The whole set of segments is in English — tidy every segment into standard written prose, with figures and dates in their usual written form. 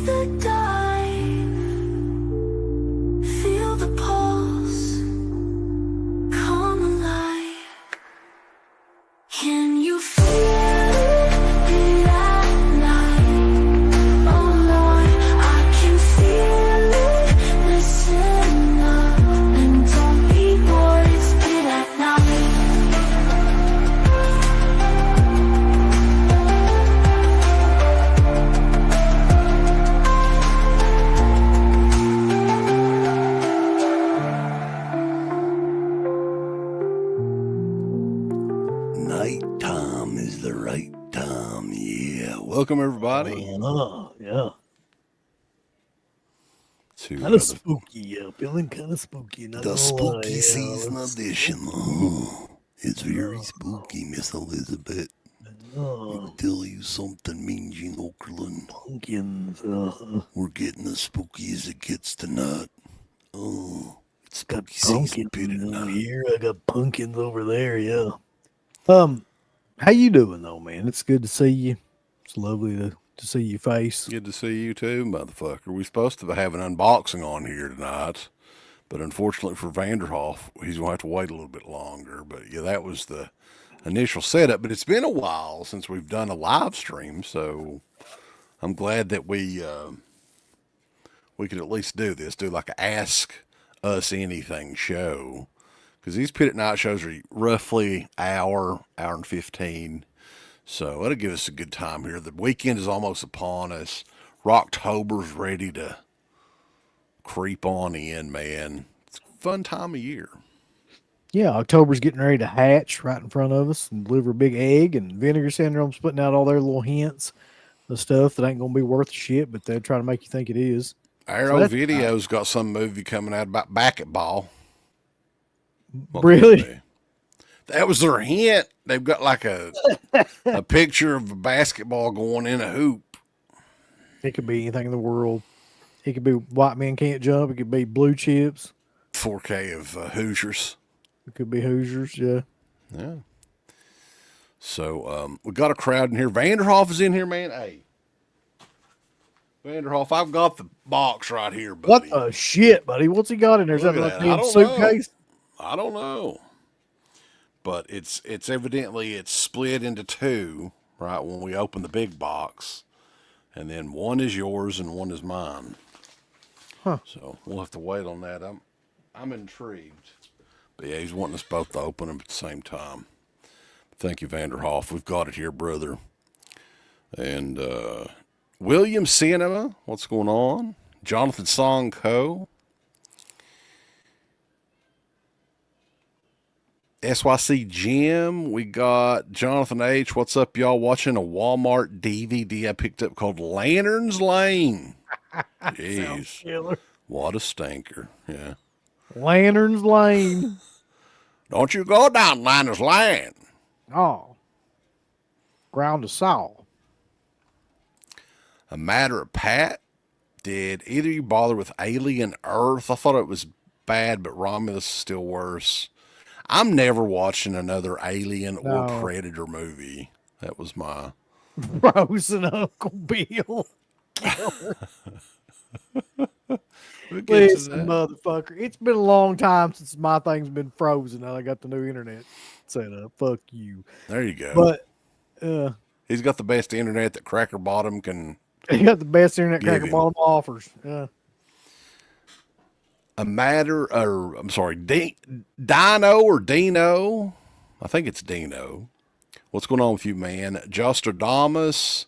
the dive. Feel the pulse come alive. Can you feel it at night? Oh Lord, I can feel it. Listen up and don't be bored. It's good at night. Nighttime is the right time. Yeah. Welcome, everybody. Yeah. To Kind of spooky, yeah. Feeling kind of spooky. Not the gonna spooky lie, yeah, season let's- edition. Oh, it's very spooky, Miss Elizabeth. Let Oh, me tell you something, Mean Gene Okerlund. pumpkins. We're getting as spooky as it gets tonight. Oh, it's Got spooky season, pumpkins Peter. over here. I got pumpkins over there. Yeah. How you doing though, man? It's good to see you. It's lovely to see your face. Good to see you too, motherfucker. We're supposed to have an unboxing on here tonight, but unfortunately for Vanderhoff, he's going to have to wait a little bit longer. But yeah, that was the initial setup. But it's been a while since we've done a live stream, so I'm glad that we could at least do this, do like a Ask Us Anything show. Because these Pit at Night shows are roughly hour and 15. So it'll give us a good time here. The weekend is almost upon us. Rocktober's ready to creep on in, man. It's a fun time of year. Yeah, October's getting ready to hatch right in front of us and deliver a big egg. And Vinegar Syndrome's putting out all their little hints of stuff that ain't gonna be worth shit, but they're trying to make you think it is. Arrow that's Video's got some movie coming out about basketball. What Really? could it be? That was their hint. They've got like a picture of a basketball going in a hoop. It could be anything in the world. It could be White Men Can't Jump. It could be Blue Chips. 4K of Hoosiers. It could be Hoosiers. Yeah. Yeah. So we got a crowd in here. Vanderhoff is in here, man. Hey, Vanderhoff, I've got the box right here, buddy. What the shit, buddy? What's he got in there? Is Look that at like that. I a don't suitcase? I don't know, but it's evidently it's split into two. Right when we open the big box, and then one is yours and one is mine. Huh. So we'll have to wait on that. I'm intrigued. But yeah, he's wanting us both to open them at the same time. Thank you, Vanderhoff. We've got it here, brother. And William Cinema, what's going on? Jonathan Song Co. SYC Jim, we got Jonathan H. What's up, y'all? Watching a Walmart DVD I picked up called Lanterns Lane. Jeez. Killer. What a stinker. Yeah. Lanterns Lane. Don't you go down Lanterns Lane. Oh. Ground to saw. A Matter of Pat. Did either of you bother with Alien Earth? I thought it was bad, but Romulus is still worse. I'm never watching another Alien or No. Predator movie. That was my... Rose and Uncle Bill. We'll get to Listen, that. motherfucker. It's been a long time since my thing's been frozen. Now I got the new internet set up. Fuck you. There you go. But He's got the best internet that Cracker Bottom can... he got the best internet Give cracker him. bottom offers. Yeah. Dino or Dino. I think it's Dino. What's going on with you, man? Jostradamus.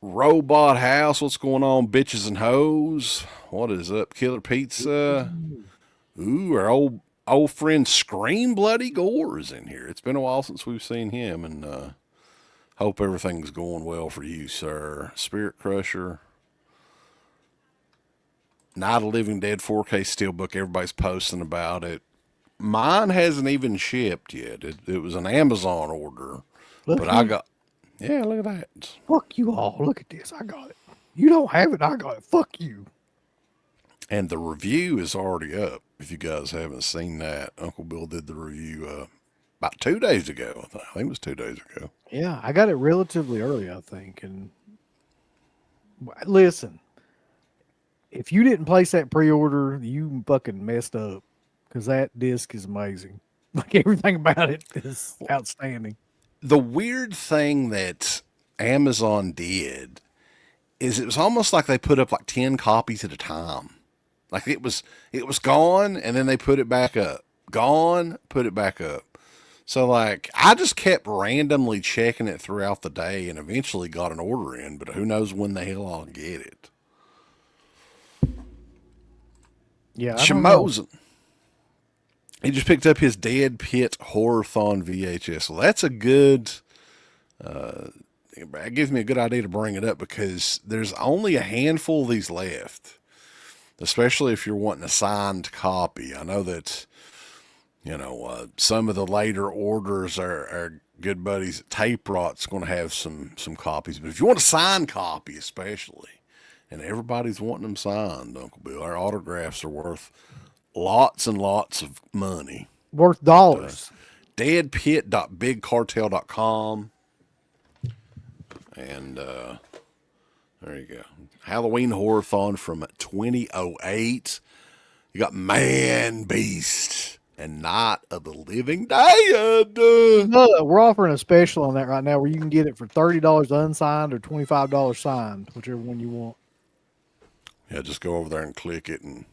Robot House. What's going on? Bitches and Hoes. What is up? Killer Pizza. Ooh, our old friend Scream Bloody Gore is in here. It's been a while since we've seen him, and hope everything's going well for you, sir. Spirit Crusher. Night of Living Dead 4K Steelbook. Everybody's posting about it. Mine hasn't even shipped yet. It was an Amazon order. Look But here. I got... Yeah, look at that. Fuck you all. Look at this. I got it. You don't have it. I got it. Fuck you. And the review is already up. If you guys haven't seen that, Uncle Bill did the review about 2 days ago. I think it was 2 days ago. Yeah, I got it relatively early, I think, and Listen, if you didn't place that pre-order, you fucking messed up because that disc is amazing. Like everything about it is outstanding. The weird thing that Amazon did is it was almost like they put up like 10 copies at a time. Like it was gone and then they put it back up. Gone, put it back up. So like I just kept randomly checking it throughout the day and eventually got an order in, but who knows when the hell I'll get it. Yeah, I don't know. Shimozen. He just picked up his Dead Pit Horrorthon VHS. Well, that's a good. It gives me a good idea to bring it up because there's only a handful of these left, especially if you're wanting a signed copy. I know that some of the later orders are good buddies at Tape Rot's going to have some copies, but if you want a signed copy, especially, and everybody's wanting them signed, Uncle Bill, our autographs are worth lots and lots of money. Worth But dollars. deadpit.bigcartel.com. And there you go. Halloween Horrorthon from 2008. You got Man Beast and Night of the Living Dead. We're offering a special on that right now where you can get it for $30 unsigned or $25 signed, whichever one you want. Yeah, just go over there and click it and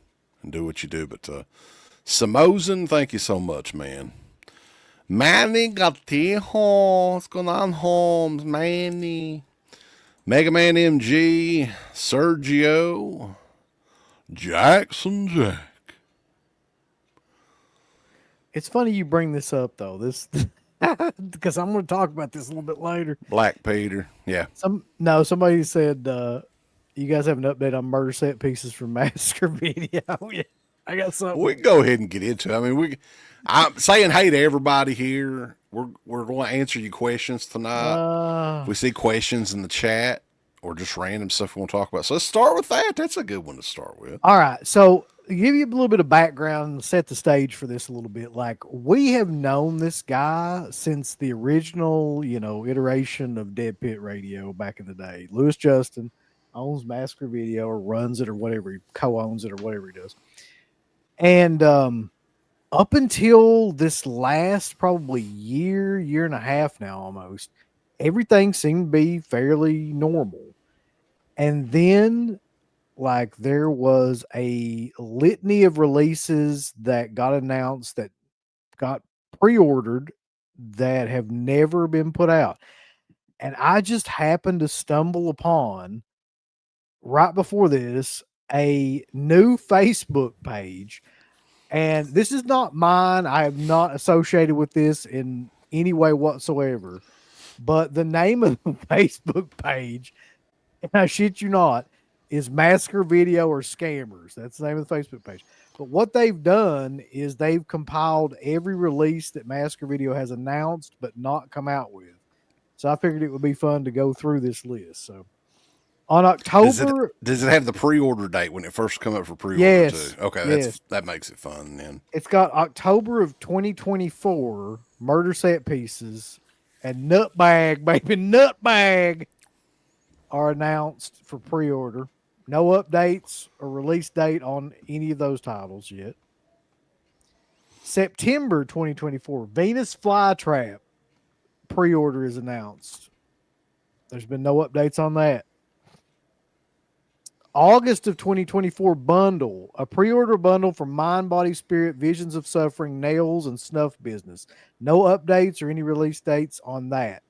do what you do. But Samosan, thank you so much, man. Manny Gatijo, what's going on, Holmes? Manny. Mega Man MG, Sergio, Jackson Jack. It's funny you bring this up though. This because I'm going to talk about this a little bit later. Black Peter, yeah. Somebody said you guys have an update on murder set pieces from Massacre Video. Yeah, I got something. We can go ahead and get into it. I mean, I'm saying hey to everybody here. We're going to answer your questions tonight. If we see questions in the chat or just random stuff we want to talk about. So let's start with that. That's a good one to start with. All right. So give you a little bit of background and set the stage for this a little bit. Like we have known this guy since the original, iteration of Dead Pit Radio back in the day. Lewis Justin owns Massacre Video or runs it or whatever. He co-owns it or whatever he does. And up until this last probably year and a half now almost, everything seemed to be fairly normal. And then like there was a litany of releases that got announced that got pre-ordered that have never been put out. And I just happened to stumble upon right before this a new Facebook page. And this is not mine. I am not associated with this in any way whatsoever. But the name of the Facebook page, and I shit you not, is Massacre Video or Scammers. That's the name of the Facebook page. But what they've done is they've compiled every release that Massacre Video has announced but not come out with. So I figured it would be fun to go through this list. So on October, does it have the pre-order date when it first come up for pre-order yes, too? Okay, yes. that makes it fun then. It's got October of 2024 murder set pieces and Nutbag, baby, Nutbag are announced for pre-order. No updates or release date on any of those titles yet. September 2024, Venus Flytrap pre-order is announced. There's been no updates on that. August of 2024 bundle, a pre-order bundle for Mind, Body, Spirit, Visions of Suffering, Nails, and Snuff Business. No updates or any release dates on that.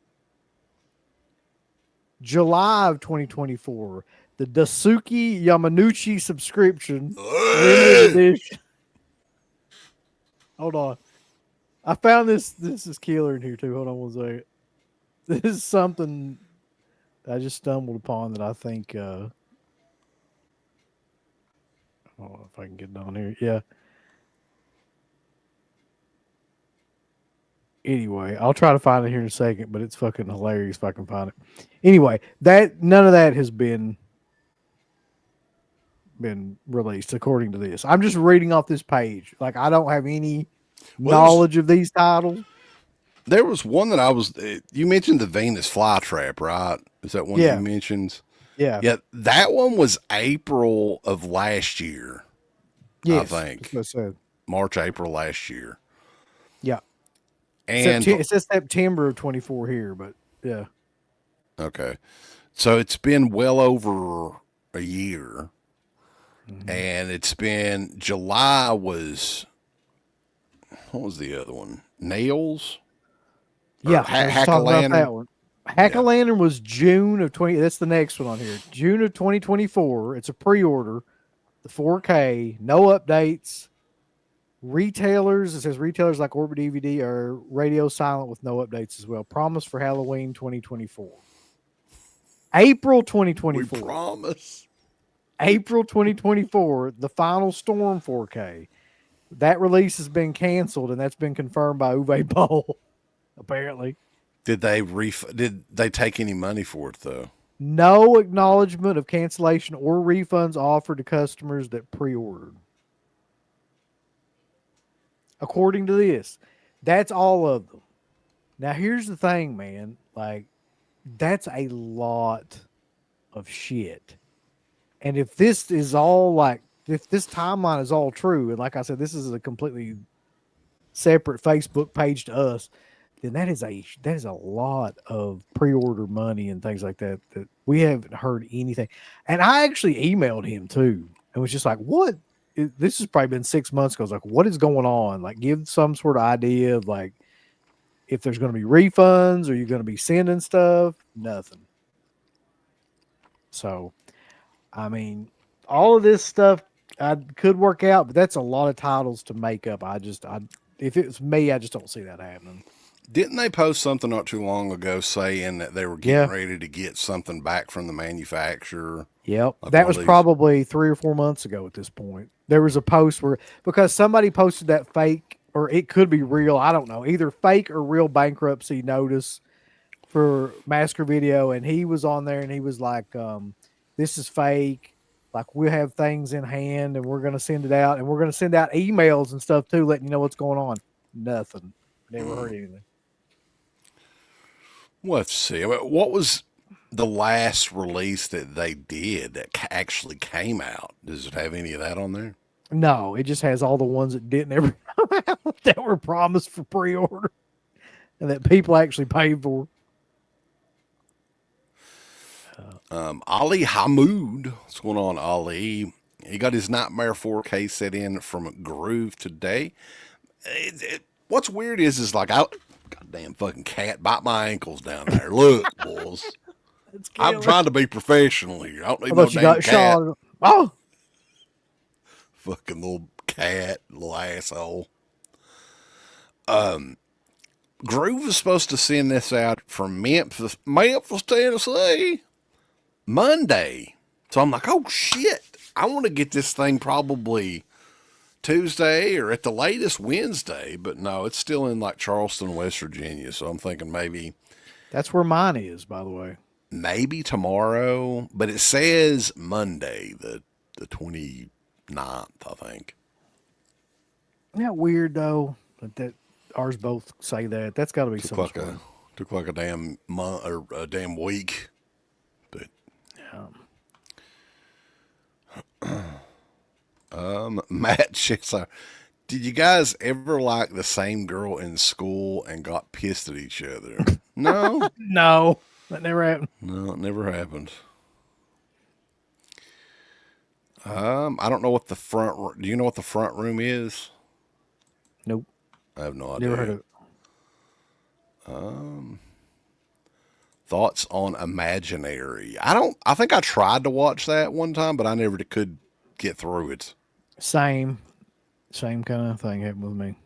July of 2024, the Dasuki Yamanouchi subscription limited edition. Hold on. I found this. This is killer in here too. Hold on one second. This is something I just stumbled upon that I think I don't know if I can get down here. Yeah. Anyway, I'll try to find it here in a second, but it's fucking hilarious if I can find it. Anyway, none of that has been released according to this. I'm just reading off this page. Like I don't have any knowledge of these titles. There was one that you mentioned the Venus Flytrap, right? Is that one you mentioned? Yeah. Yeah, that one was April of last year, I Yes. That's what think. I said. March, April last year. Yeah. And September. It says September of 24 here, but yeah. okay. So it's been well over a year. Mhm. And it's been July was what was the other one? Nails or Yeah, I was just Hack a talking about Lantern? that one. Hack a Yeah. Lantern was June of 20. That's the next one on here. June of 2024. It's a pre-order. The 4K, no updates. Retailers, it says retailers like Orbit DVD are radio silent with no updates as well. Promise for Halloween 2024. April We 2024. promise. April 2024, the final Storm 4K. That release has been canceled, and that's been confirmed by Uwe Boll, apparently. Did they take any money for it though? No acknowledgement of cancellation or refunds offered to customers that pre-ordered. According to this, that's all of them. Now, here's the thing, man. Like, that's a lot of shit. And if this is all like, if this timeline is all true, and like I said, this is a completely separate Facebook page to us, then that is a lot of pre-order money and things like that that we haven't heard anything. And I actually emailed him too and was just like, "What? This has probably been 6 months ago. I was like, what is going on? Like, give some sort of idea of like if there's going to be refunds, or you're going to be sending stuff. Nothing. So, I mean, all of this stuff could work out, but that's a lot of titles to make up. If it was me, I just don't see that happening. Didn't they post something not too long ago saying that they were getting Yeah. ready to get something back from the manufacturer? Yep. Like That one was of these. probably 3 or 4 months ago at this point. There was a post where, because somebody posted that fake, or it could be real, I don't know, either fake or real bankruptcy notice for Masker Video. And he was on there and he was like, this is fake. Like, we have things in hand and we're going to send it out, and we're going to send out emails and stuff too, letting you know what's going on. Nothing. Never heard anything. Well, let's see. I mean, what was the last release that they did that actually came out? Does it have any of that on there? No, it just has all the ones that didn't ever come out that were promised for pre-order and that people actually paid for. Ali Hamoud. What's going on, Ali? He got his Nightmare 4K set in from Groove today. What's weird is like, goddamn fucking cat bite my ankles down there. Look, boys. I'm trying to be professional here. I don't need I no thought you damn got cat. shot. Oh, Fucking little cat, little asshole. Groove is supposed to send this out from Memphis, Tennessee, Monday. So I'm like, oh shit. I want to get this thing probably Tuesday or at the latest Wednesday, but no, it's still in like Charleston, West Virginia. So I'm thinking that's where mine is, by the way. maybe tomorrow, but it says Monday, the 29th, I think. Isn't that weird though? That ours both say that. That's got to be Took some like sort. a damn month or a damn week, but Matt Shitzer, did you guys ever like the same girl in school and got pissed at each other? No, No, that never happened. no, it never happened. I don't know what the front. Do you know what the front room is? Nope, I have no idea. never heard of it. Thoughts on Imaginary? I think I tried to watch that one time, but I never could get through it. Same kind of thing happened with me.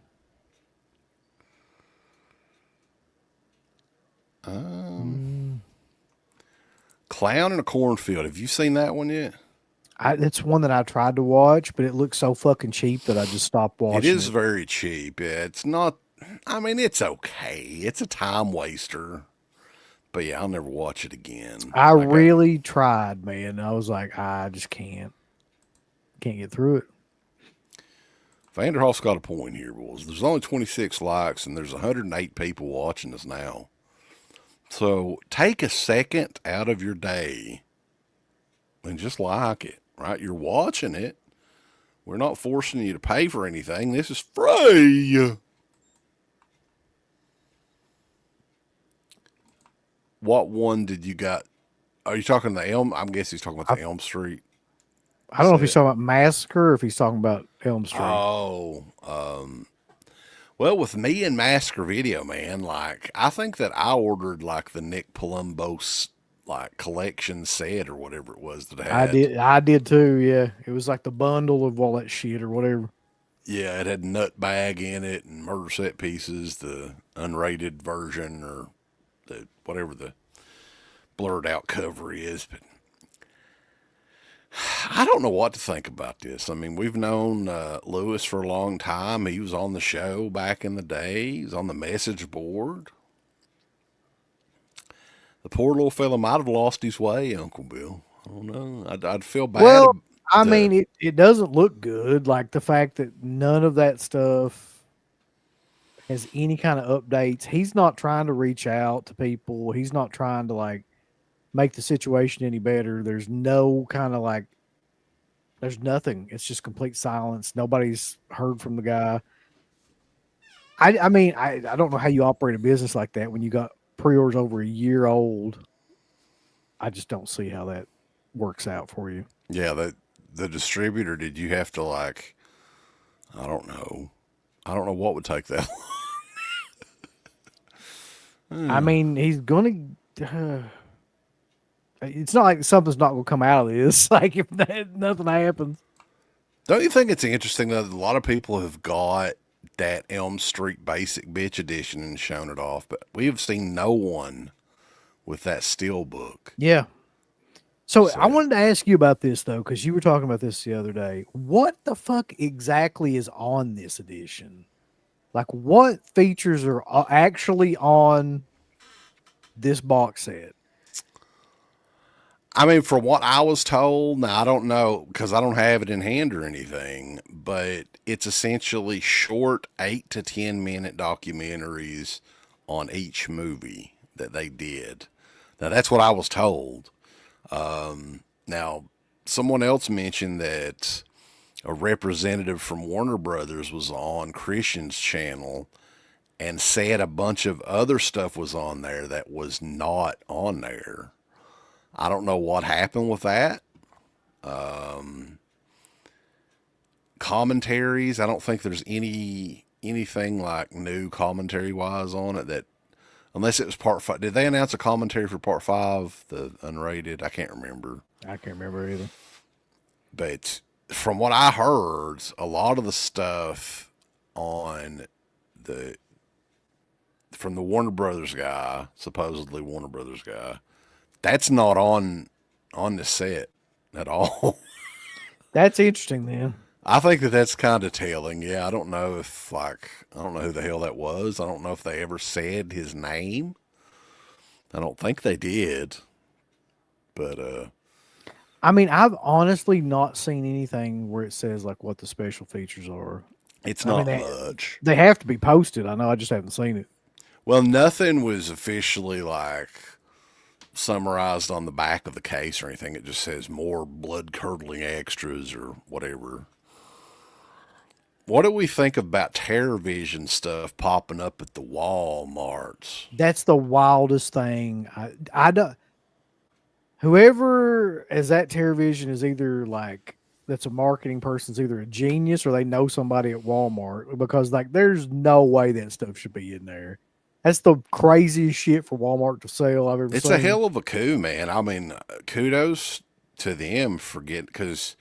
Clown in a Cornfield. Have you seen that one yet? It's one that I tried to watch, but it looks so fucking cheap that I just stopped watching. It is very cheap. Yeah, it's not. I mean, it's okay. It's a time waster. But yeah, I'll never watch it again. I really tried, man. I was like, I just can't get through it. Vanderhoff's got a point here, boys. There's only 26 likes, and there's 108 people watching us now. So take a second out of your day and just like it, right? You're watching it. We're not forcing you to pay for anything. This is free. What one did you got? Are you talking the Elm? I'm guessing he's talking about the Elm Street I don't know if he's set. talking about Massacre or if he's talking about Elm Street. Oh, well, with me and Massacre Video, man, like I think that I ordered like the Nick Palumbo's like collection set or whatever it was that had. I did too. Yeah, it was like the bundle of all that shit or whatever. Yeah, it had nut bag in it and murder set pieces, the unrated version or the whatever the blurred out cover is. But I don't know what to think about this. I mean, we've known Lewis for a long time. He was on the show back in the day. He was on the message board. The poor little fella might have lost his way, Uncle Bill. I don't know. I'd feel bad. Well, I to- mean, it doesn't look good. Like the fact that none of that stuff has any kind of updates. He's not trying to reach out to people. He's not trying to like make the situation any better. There's no kind of like, there's nothing. It's just complete silence. Nobody's heard from the guy. I mean, I don't know how you operate a business like that when you got pre-orders over a year old. I just don't see how that works out for you. yeah, the distributor, did you have to like, I don't know. I don't know what would take that. I mean, he's gonna. It's not like something's not gonna come out of this. Like if nothing happens. Don't you think it's interesting that a lot of people have got that Elm Street Basic Bitch Edition and shown it off, but we have seen no one with that steel book. Yeah. So I wanted to ask you about this though, because you were talking about this the other day. What the fuck exactly is on this edition? Like, what features are actually on this box set? I mean, from what I was told, now I don't know because I don't have it in hand or anything, but it's essentially short 8 to 10 minute documentaries on each movie that they did. Now, that's what I was told. Now, someone else mentioned that a representative from Warner Brothers was on Christian's channel and said a bunch of other stuff was on there that was not on there. I don't know what happened with that. Commentaries, I don't think there's anything like new commentary wise on it, that unless it was part 5. Did they announce a commentary for part 5, the unrated? I can't remember. I can't remember either. But from what I heard, a lot of the stuff on from the Warner Brothers guy, supposedly Warner Brothers guy, that's not on the set at all. That's interesting then. I think that's kind of telling. Yeah, I don't know who the hell that was. I don't know if they ever said his name. I don't think they did. But I mean, I've honestly not seen anything where it says like what the special features are. it's I mean, not much. They have to be posted. I know. I just haven't seen it. Well, nothing was officially like summarized on the back of the case or anything. It just says more blood curdling extras or whatever. What do we think about Terror Vision stuff popping up at the Walmarts? That's the wildest thing. I don't. Whoever is at TerraVision is either like that's a marketing person's either a genius or they know somebody at Walmart, because like there's no way that stuff should be in there. That's the craziest shit for Walmart to sell I've ever seen. It's a hell of a coup, man. I mean, kudos to them for because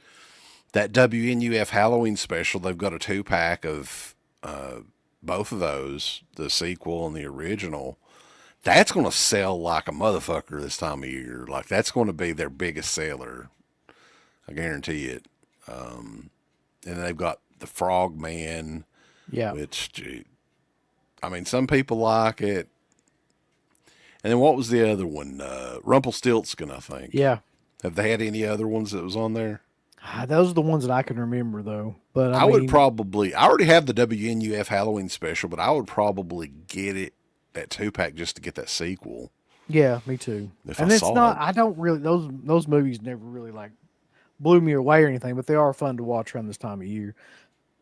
that WNUF Halloween special, they've got a 2-pack of both of those, the sequel and the original. That's going to sell like a motherfucker this time of year. Like, that's going to be their biggest seller. I guarantee it. And they've got the Frogman, Yeah. which, gee, I mean, some people like it. And then what was the other one? Rumpelstiltskin, I think. Yeah. Have they had any other ones that was on there? Those are the ones that I can remember though. But I would probably, I already have the WNUF Halloween special, but I would probably get it, that 2-pack, just to get that sequel. Yeah, me too. If And I it's saw not. it. I don't really. Those movies never really like blew me away or anything, but they are fun to watch around this time of year.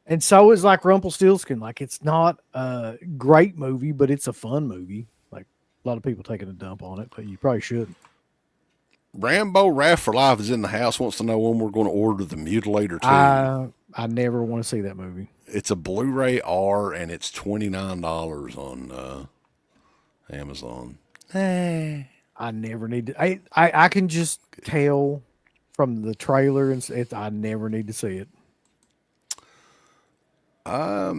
And so is like Rumpelstiltskin. Like it's not a great movie, but it's a fun movie. Like a lot of people taking a dump on it, but you probably shouldn't. Rambo Wrath for Life is in the house. Wants to know when we're going to order the Mutilator 2. I never want to see that movie. It's a Blu-ray R, and it's $29 on Amazon. I never need to. I can just tell from the trailer and I never need to see it.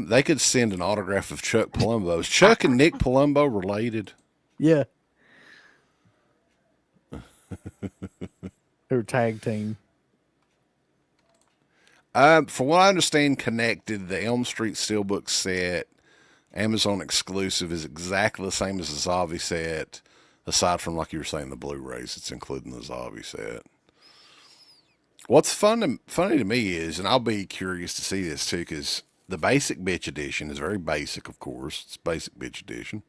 They could send an autograph of Chuck Palumbo. Is Chuck and Nick Palumbo related? Yeah. They were tag team. From what I understand, Connected, the Elm Street Steelbook set, Amazon exclusive, is exactly the same as the Zombie set, aside from, like you were saying, the Blu-rays. It's including the Zombie set. What's funny to me is, and I'll be curious to see this too, because the basic bitch edition is very basic, of course. It's basic bitch edition.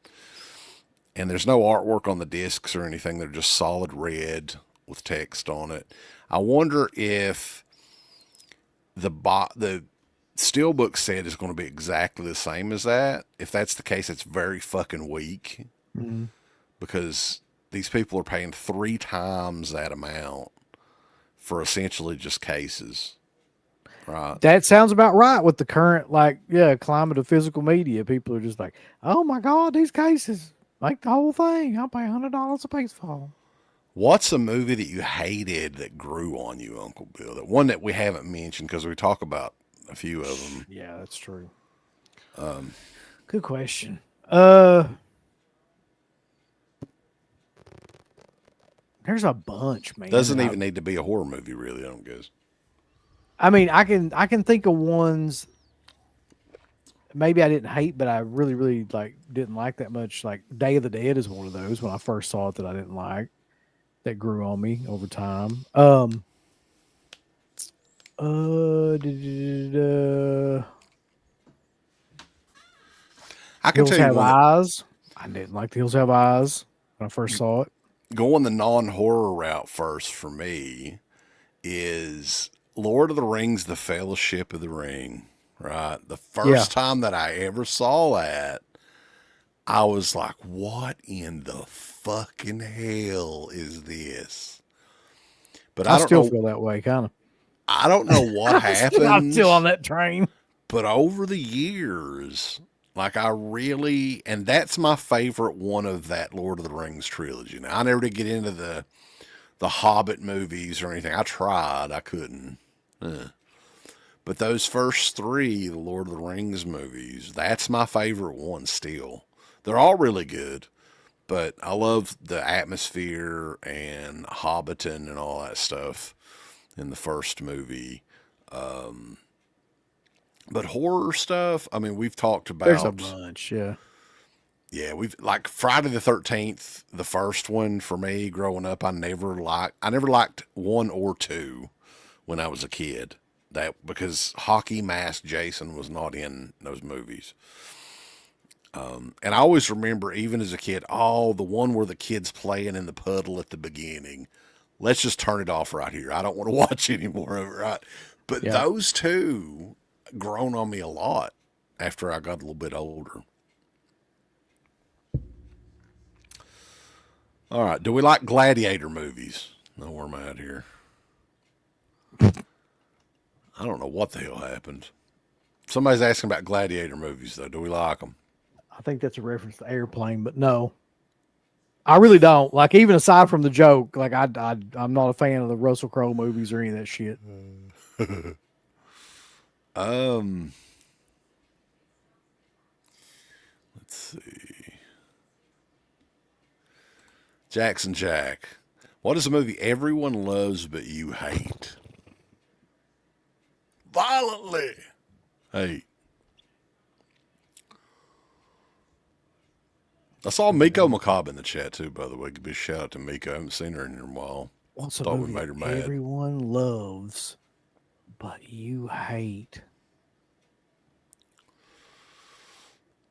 And there's no artwork on the discs or anything. They're just solid red with text on it. I wonder if the Steelbook set is going to be exactly the same as that. If that's the case, it's very fucking weak. Mm-hmm. Because these people are paying 3 times that amount for essentially just cases. Right. That sounds about right with the current, climate of physical media. People are just like, oh my God, these cases, like the whole thing. I'll pay $100 a piece for them. What's a movie that you hated that grew on you, Uncle Bill? That one that we haven't mentioned because we talk about a few of them. Yeah, that's true. Good question. There's a bunch, man. Doesn't even need to be a horror movie, really, I don't guess. I mean, I can think of ones maybe I didn't hate, but I really, really didn't like that much. Like Day of the Dead is one of those when I first saw it that I didn't like. That grew on me over time. I can Hills tell you Have one Eyes. I didn't like the Hills Have Eyes when I first saw it. going the non-horror route first for me is Lord of the Rings, The Fellowship of the Ring, right? The first time that I ever saw that, I was like, what in the fucking hell is this? But I don't still know, feel that way, kind of. I don't know what happened. I'm still on that train. But over the years, and that's my favorite one of that Lord of the Rings trilogy. Now, I never did get into the Hobbit movies or anything. I tried, I couldn't. But those first 3, the Lord of the Rings movies, that's my favorite one still. They're all really good, but I love the atmosphere and Hobbiton and all that stuff in the first movie. But horror stuff, I mean, we've talked about. There's a bunch, yeah. Yeah, we've like Friday the 13th, the first one for me growing up. I never liked 1 or 2 when I was a kid. That because Hockey Mask Jason was not in those movies. And I always remember, even as a kid, the one where the kid's playing in the puddle at the beginning. Let's just turn it off right here. I don't want to watch any more of it, right? But those 2 grown on me a lot after I got a little bit older. All right. Do we like gladiator movies? Know where I'm at here. I don't know what the hell happened. Somebody's asking about gladiator movies, though. Do we like them? I think that's a reference to Airplane, but no. I really don't. Like, even aside from the joke, like, I'm not a fan of the Russell Crowe movies or any of that shit. Let's see. Jackson Jack. What is a movie everyone loves but you hate? Violently hate. I saw Miko Macabre in the chat too, by the way. Give me a shout out to Miko. I haven't seen her in a while. What's a Thought we movie made her mad. everyone loves, but you hate?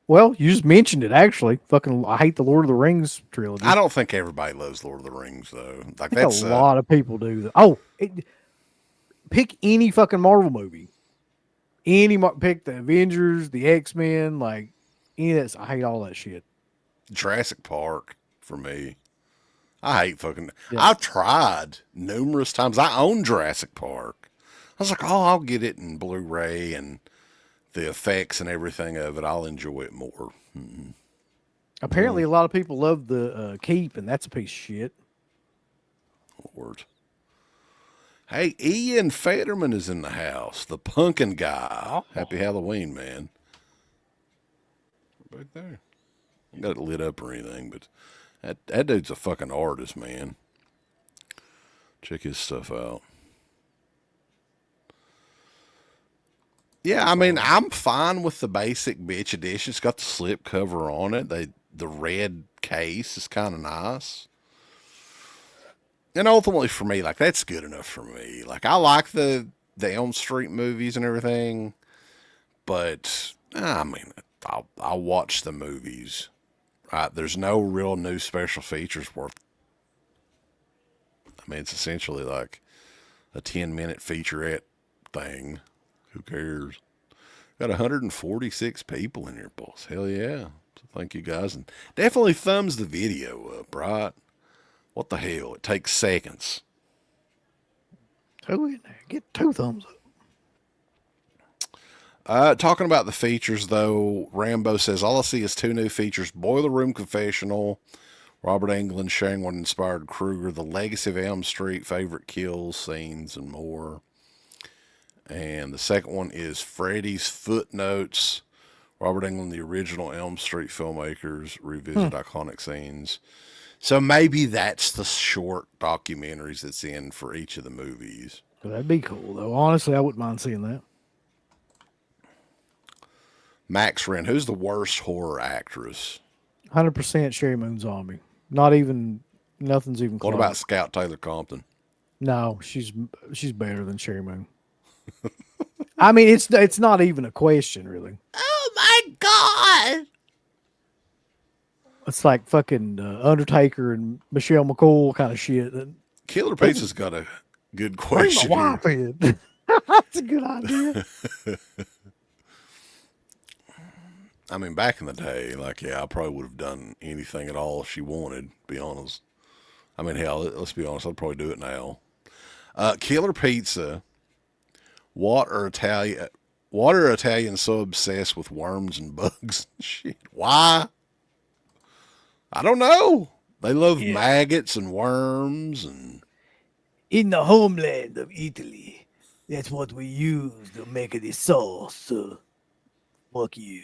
Well, you just mentioned it, actually. Fucking, I hate the Lord of the Rings trilogy. I don't think everybody loves Lord of the Rings, though. Like I think that's a lot of people do. Oh, pick any fucking Marvel movie. Pick the Avengers, the X-Men, like any of that. I hate all that shit. Jurassic Park for me. I hate fucking. Yeah. I've tried numerous times. I own Jurassic Park. I was like, oh, I'll get it in Blu-ray and the effects and everything of it. I'll enjoy it more. Apparently, a lot of people love the Keep, and that's a piece of shit. Lord. Hey, Ian Federman is in the house. The pumpkin guy. Oh. Happy Halloween, man. Back there. I got it lit up or anything, but that dude's a fucking artist, man. Check his stuff out. Yeah, I mean, I'm fine with the basic bitch edition. It's got the slip cover on it. The red case is kind of nice. And ultimately for me, like, that's good enough for me. Like, I like the Elm Street movies and everything, but I mean, I'll watch the movies. Right? There's no real new special features worth. I mean, it's essentially like a 10-minute featurette thing. Who cares? Got 146 people in here, boss. Hell yeah. So thank you guys. And definitely thumbs the video up, right? What the hell? It takes seconds. Who in there? Get 2 thumbs up. Talking about the features, though, Rambo says, all I see is 2 new features. Boiler Room Confessional, Robert Englund sharing what inspired Krueger, The Legacy of Elm Street, favorite kills, scenes, and more. And the second one is Freddy's Footnotes, Robert Englund, the original Elm Street filmmakers, revisit iconic scenes. So maybe that's the short documentaries that's in for each of the movies. That'd be cool, though. Honestly, I wouldn't mind seeing that. Max Wren, who's the worst horror actress? 100% Sherry Moon Zombie. Nothing's even close. What about Scout Taylor Compton? No, she's better than Sherry Moon. I mean, it's not even a question, really. Oh my God! It's like fucking Undertaker and Michelle McCool kind of shit. Killer Pizza's got a good Bring question my here. wife in. That's a good idea. I mean, back in the day, like, yeah, I probably would have done anything at all she wanted, to be honest. I mean, hell, let's be honest, I'd probably do it now. Killer Pizza. What are Italians so obsessed with worms and bugs? Shit, why? I don't know. They love maggots and worms and... In the homeland of Italy, that's what we use to make the sauce. Fuck you.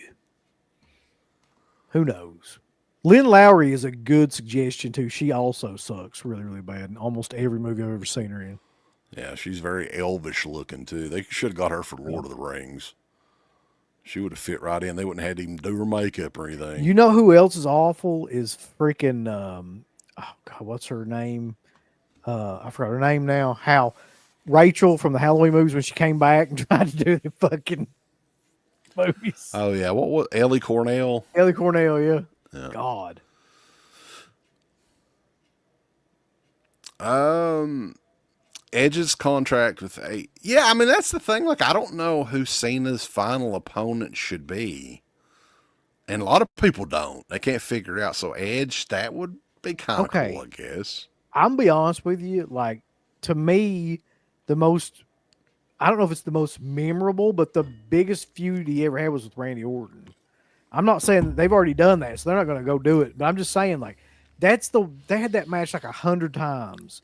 Who knows? Lynn Lowry is a good suggestion, too. She also sucks really, really bad in almost every movie I've ever seen her in. Yeah, she's very elvish looking, too. They should have got her for Lord of the Rings. She would have fit right in. They wouldn't have had to even do her makeup or anything. You know who else is awful? Is freaking, oh, God, what's her name? I forgot her name now. How Rachel from the Halloween movies when she came back and tried to do the fucking movies. Oh, yeah. What was Ellie Cornell? Ellie Cornell, yeah. God. Edge's contract with yeah, I mean, that's the thing. Like, I don't know who Cena's final opponent should be. And a lot of people don't. They can't figure it out. So Edge, that would be kind of cool, I guess. I'm gonna be honest with you. Like, to me, I don't know if it's the most memorable, but the biggest feud he ever had was with Randy Orton. I'm not saying that they've already done that, so they're not going to go do it. But I'm just saying, like, they had that match like 100 times.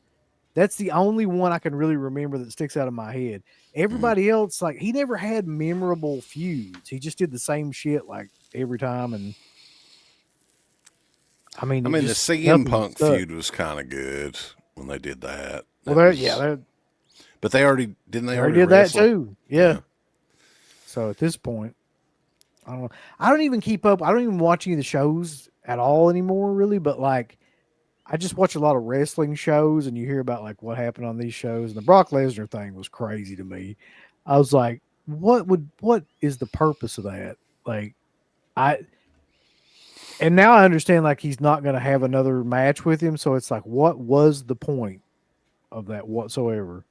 That's the only one I can really remember that sticks out of my head. Everybody else, like, he never had memorable feuds. He just did the same shit like every time. And I mean, the CM Punk feud was kind of good when they did that. But they already didn't. They already did wrestle? that too. Yeah. So at this point, I don't know. I don't even keep up. I don't even watch any of the shows at all anymore, really. But like, I just watch a lot of wrestling shows, and you hear about like what happened on these shows. And the Brock Lesnar thing was crazy to me. I was like, what is the purpose of that? Like, and now I understand like he's not going to have another match with him. So it's like, what was the point of that whatsoever?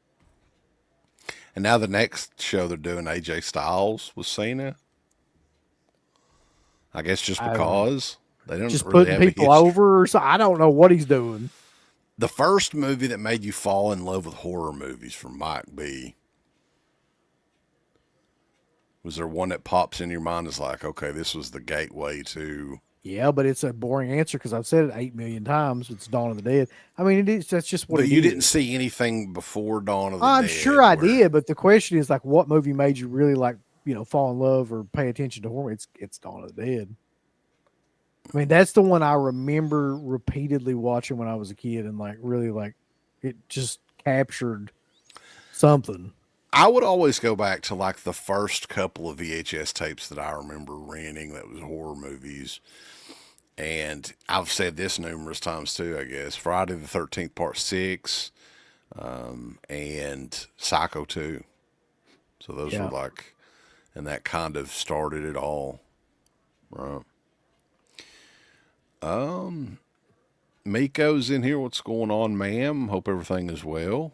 And now the next show they're doing, AJ Styles with Cena. I guess just I don't know. because they don't Just really putting have a people history. over or so. I don't know what he's doing. The first movie that made you fall in love with horror movies from Mike B. Was there one that pops in your mind as like, okay, this was the gateway to. Yeah, but it's a boring answer because I've said it 8 million times. It's Dawn of the Dead. I mean, it is. That's just what But it you didn't is. see anything before Dawn of the I'm sure Dead I where. did, but the question is like, what movie made you really like, fall in love or pay attention to horror? It's Dawn of the Dead. I mean, that's the one I remember repeatedly watching when I was a kid, and like really like it just captured something. I would always go back to like the first couple of VHS tapes that I remember renting that was horror movies. And I've said this numerous times too, I guess. Friday the 13th, Part 6, and Psycho 2. So those were Yeah. like, and that kind of started it all. Right. Miko's in here. What's going on, ma'am? Hope everything is well.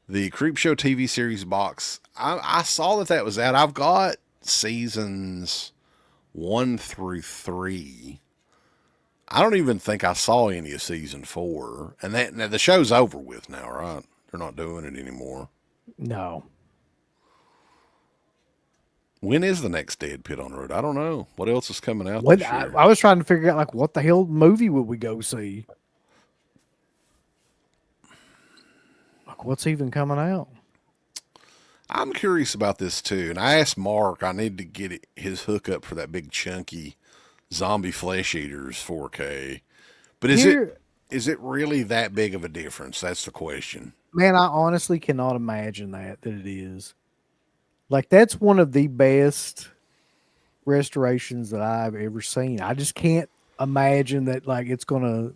The Creepshow TV series box. I saw that was out. I've got seasons 1 through 3. I don't even think I saw any of season 4. And that now the show's over with now, right? They're not doing it anymore. No. When is the next Dead Pit on the Road? I don't know. What else is coming out What this year? I was trying to figure out like what the hell movie would we go see? Like what's even coming out? I'm curious about this too. And I asked Mark, I need to get his hookup for that big chunky zombie flesh eaters 4K. But is it really that big of a difference? That's the question. Man, I honestly cannot imagine that it is. Like that's one of the best restorations that I've ever seen. I just can't imagine that like it's gonna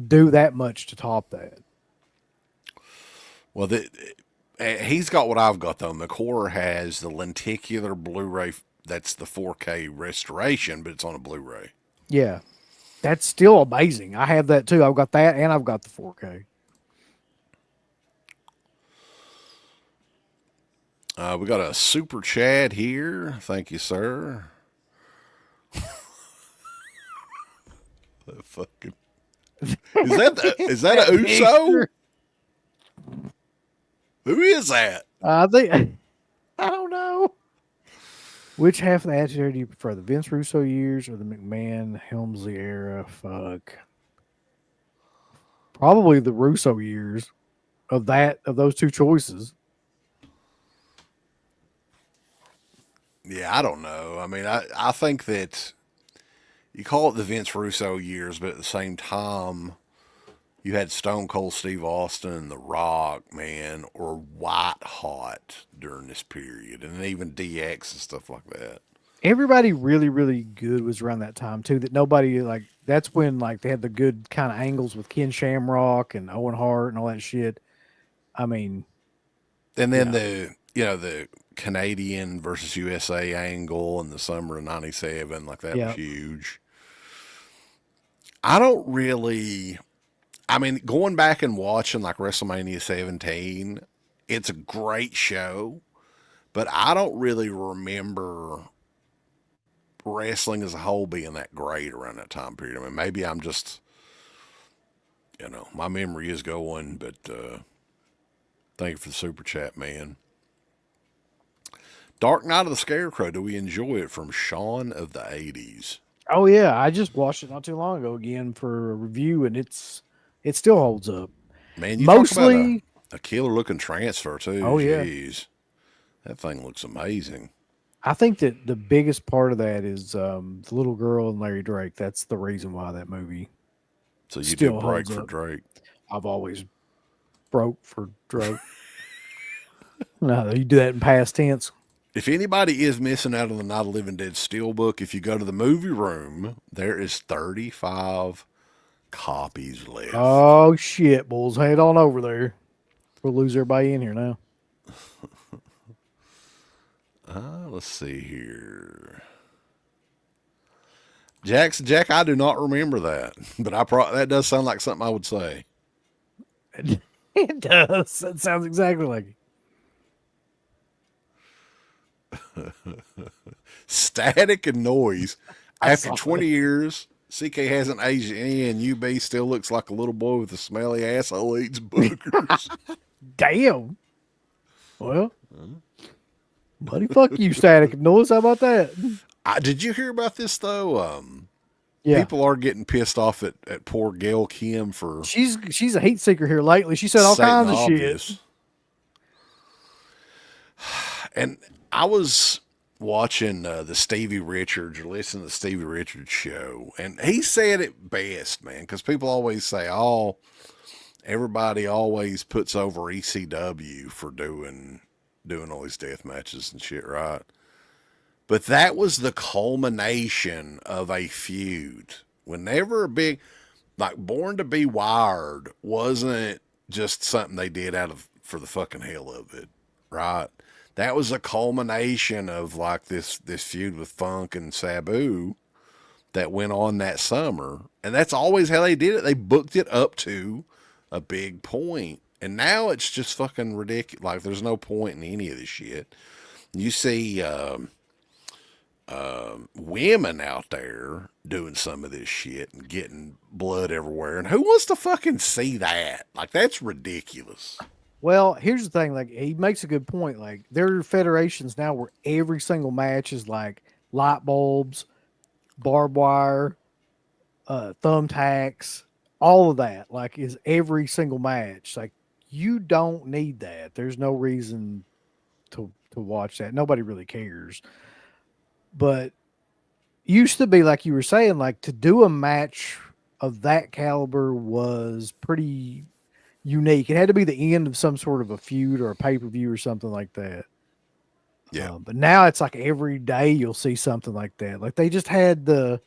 do that much to top that. Well, he's got what I've got though. McClure has the lenticular Blu-ray. That's the 4K restoration, but it's on a Blu-ray. Yeah. That's still amazing. I have that too. I've got that and I've got the 4K. We got a super chat here. Thank you, sir. That fucking is that a Uso? Who is that? I think I don't know. Which half of the attitude do you prefer, the Vince Russo years or the McMahon Helmsley era? Fuck. Probably the Russo years of those two choices. Yeah, I don't know. I mean, I think that you call it the Vince Russo years, but at the same time, you had Stone Cold Steve Austin and The Rock, man, or white hot during this period, and even DX and stuff like that. Everybody really, really good was around that time too. That nobody like. That's when like they had the good kind of angles with Ken Shamrock and Owen Hart and all that shit. I mean, And then the Canadian versus USA angle in the summer of '97, like that Yeah. was huge. I don't really. I mean, going back and watching like WrestleMania 17, it's a great show, but I don't really remember wrestling as a whole being that great around that time period. I mean, maybe I'm just, my memory is going, but thank you for the super chat, man. Dark Knight of the Scarecrow, do we enjoy it? From Sean of the 80s. oh yeah, I just watched it not too long ago again for a review, and it still holds up. Man, you talk Mostly, about a killer looking transfer, too. Oh, yeah. Jeez. That thing looks amazing. I think that the biggest part of that is the little girl and Larry Drake. That's the reason why that movie. So you Still did break holds for up. Drake. I've always broke for Drake. No, you do that in past tense. If anybody is missing out on the Night of the Living Dead Steelbook, if you go to the movie room, there is 35 copies left. Oh shit, bulls, head on over there. We'll lose everybody in here now. Let's see here. Jack, I do not remember that, but that does sound like something I would say. It does. That sounds exactly like it. Static and Noise. I After saw 20 it. years, CK hasn't aged any, and UB still looks like a little boy with a smelly asshole eats boogers. Damn. Well, buddy, fuck you, Static Noise. How about that? Did you hear about this though? Yeah. People are getting pissed off at poor Gail Kim for She's a heat seeker here lately. She said all stating kinds the of shit. obvious. And I was watching the Stevie Richards or listening to the Stevie Richards show, and he said it best, man, because people always say, "Oh, everybody always puts over ECW for doing all these death matches and shit, right?" But that was the culmination of a feud. Whenever a big, like Born to Be Wired wasn't just something they did out of for the fucking hell of it, right? That was a culmination of like this feud with Funk and Sabu that went on that summer, and that's always how they did it. They booked it up to a big point, and now it's just fucking ridiculous. Like there's no point in any of this shit. You see women out there doing some of this shit and getting blood everywhere, and who wants to fucking see that? Like that's ridiculous. Well, here's the thing. Like he makes a good point. Like there are federations now where every single match is like light bulbs, barbed wire, thumbtacks, all of that. Like is every single match. Like you don't need that. There's no reason to watch that. Nobody really cares. But used to be like you were saying, like to do a match of that caliber was pretty unique. It had to be the end of some sort of a feud or a pay per view or something like that. Yeah. But now it's like every day you'll see something like that. Like they just had the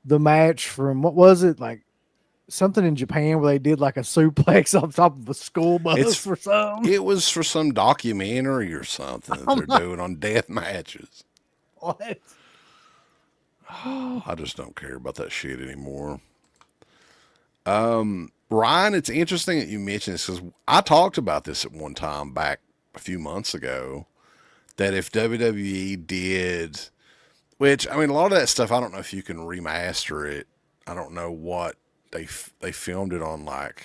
match from what was it like something in Japan where they did like a suplex on top of a school bus It's or something. it was for some documentary or something that they're doing on death matches. What? I just don't care about that shit anymore. Ryan, it's interesting that you mentioned this because I talked about this at one time back a few months ago. That if WWE did, which I mean, a lot of that stuff, I don't know if you can remaster it. I don't know what they filmed it on, like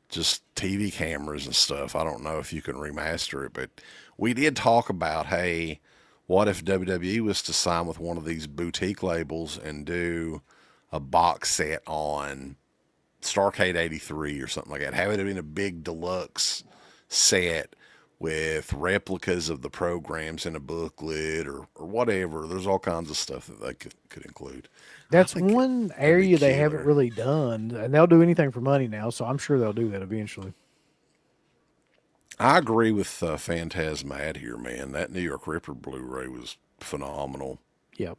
just TV cameras and stuff. I don't know if you can remaster it, but we did talk about, hey, what if WWE was to sign with one of these boutique labels and do a box set on Starcade 83 or something like that? Have it been a big deluxe set with replicas of the programs in a booklet or whatever. There's all kinds of stuff that they could include. That's I think one that'd be area they haven't killer. really done, and they'll do anything for money now. So I'm sure they'll do that eventually. I agree with Phantasmad here, man. That New York Ripper Blu-ray was phenomenal. Yep.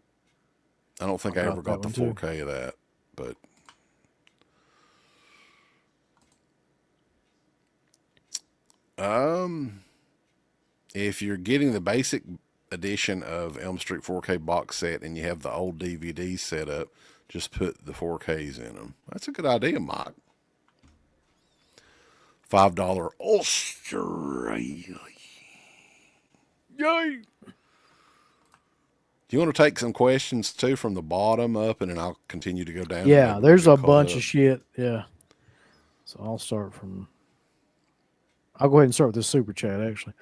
I don't think I I got ever that got the one, too. 4K of that, but if you're getting the basic edition of Elm Street 4K box set and you have the old DVD set up, just put the 4Ks in them. That's a good idea, Mike. $5 Australia. Yay! Do you want to take some questions too from the bottom up, and then I'll continue to go down? Yeah, Maybe there's we'll a get caught bunch up. of shit. Yeah. So I'll start from. I'll go ahead and start with this super chat, actually.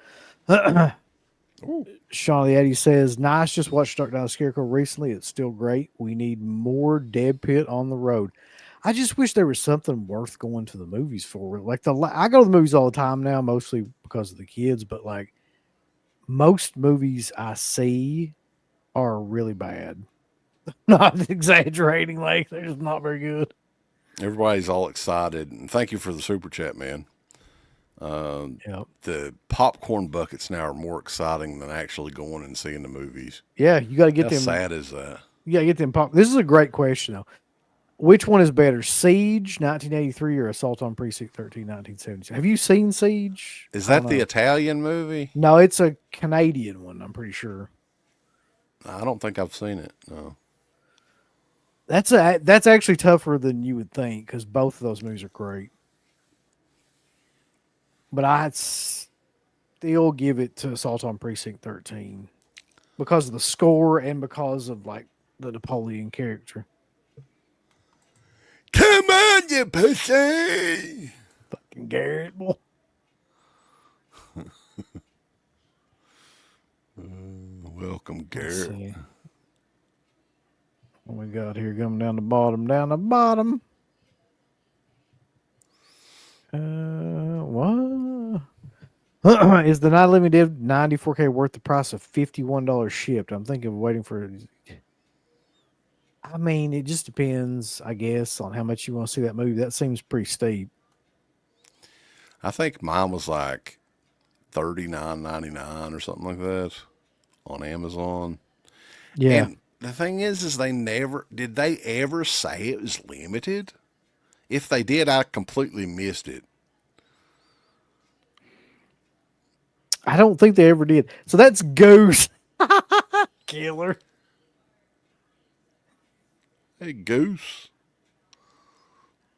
Ooh. Sean the Eddie says, nice. Just watched Dark Down the Scarecrow recently. It's still great. We need more Dead Pit on the road. I just wish there was something worth going to the movies for. Like I go to the movies all the time now, mostly because of the kids, but like most movies I see are really bad. Not exaggerating, like they're just not very good. Everybody's all excited, and thank you for the super chat, man. Yeah. The popcorn buckets now are more exciting than actually going and seeing the movies. Yeah, you got to get How them. sad is that? You got to get them pop. This is a great question though. Which one is better, Siege 1983 or Assault on Precinct 13 1970? Have you seen Siege? Is I don't that the know. Italian movie? No, it's a Canadian one. I'm pretty sure. I don't think I've seen it. No. That's actually tougher than you would think because both of those movies are great. but I'd still give it to Assault on Precinct 13 because of the score and because of like the Napoleon character. Come on, you pussy! Fucking Garrett, boy. Welcome, Let's Garrett. see what we got here. Coming down the bottom, down the bottom. What? Is the Night of the Living Dead 94K worth the price of $51 shipped? I'm thinking of waiting for. I mean, it just depends, I guess, on how much you want to see that movie. That seems pretty steep. I think mine was like $39.99 or something like that on Amazon. Yeah. And the thing is they never did they ever say it was limited? If they did, I completely missed it. I don't think they ever did. So that's Goose. Killer. Hey, Goose.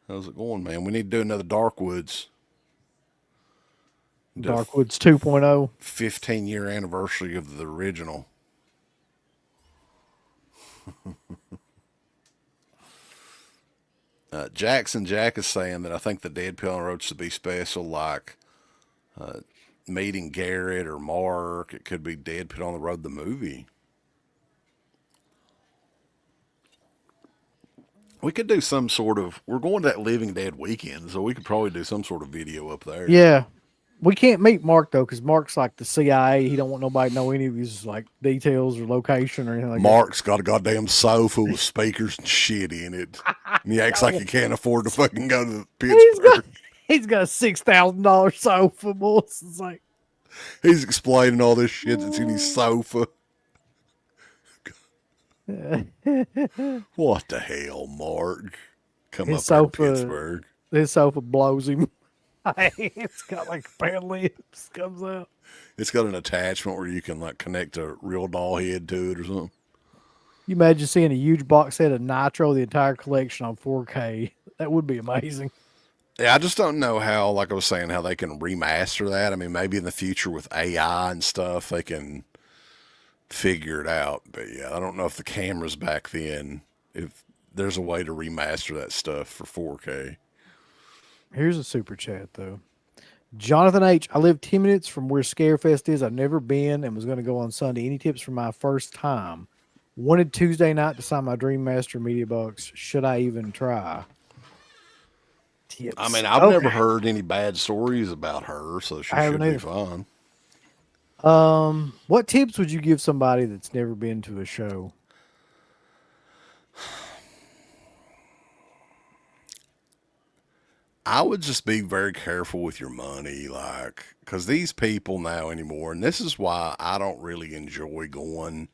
How's it going, man? We need to do another Darkwoods. Darkwoods 2.0. 15-year anniversary of the original. Jackson Jack is saying that I think the Dead Pill on the Road should be special, like meeting Garrett or Mark. It could be Dead Pill on the Road, the movie. We could do some sort of. We're going to that Living Dead weekend, so we could probably do some sort of video up there. Yeah. We can't meet Mark though, because Mark's like the CIA. He don't want nobody to know any of his like details or location or anything like Mark's got a goddamn sofa with speakers and shit in it. And he acts like he can't afford to fucking go to Pittsburgh. He's got a $6,000 sofa, boss. It's like He's explaining all this shit that's in his sofa. What the hell, Mark? Come his up here to sofa. Pittsburgh. His sofa blows him. It's got like a pair of lips comes out. It's got an attachment where you can like connect a real doll head to it or something. You imagine seeing a huge box set of Nitro, the entire collection on 4K. That would be amazing. Yeah, I just don't know how, like I was saying, how they can remaster that. I mean, maybe in the future with AI and stuff, they can figure it out. But yeah, I don't know if the cameras back then, if there's a way to remaster that stuff for 4K. Here's a super chat though. Jonathan H. I live 10 minutes from where Scarefest is. I've never been and was going to go on Sunday. Any tips for my first time? Wanted Tuesday night to sign my Dream Master media box. Should I even try? Tips. I mean, I've never heard any bad stories about her, so she should be fine. What tips would you give somebody that's never been to a show? I would just be very careful with your money, like, because these people now anymore, and this is why I don't really enjoy going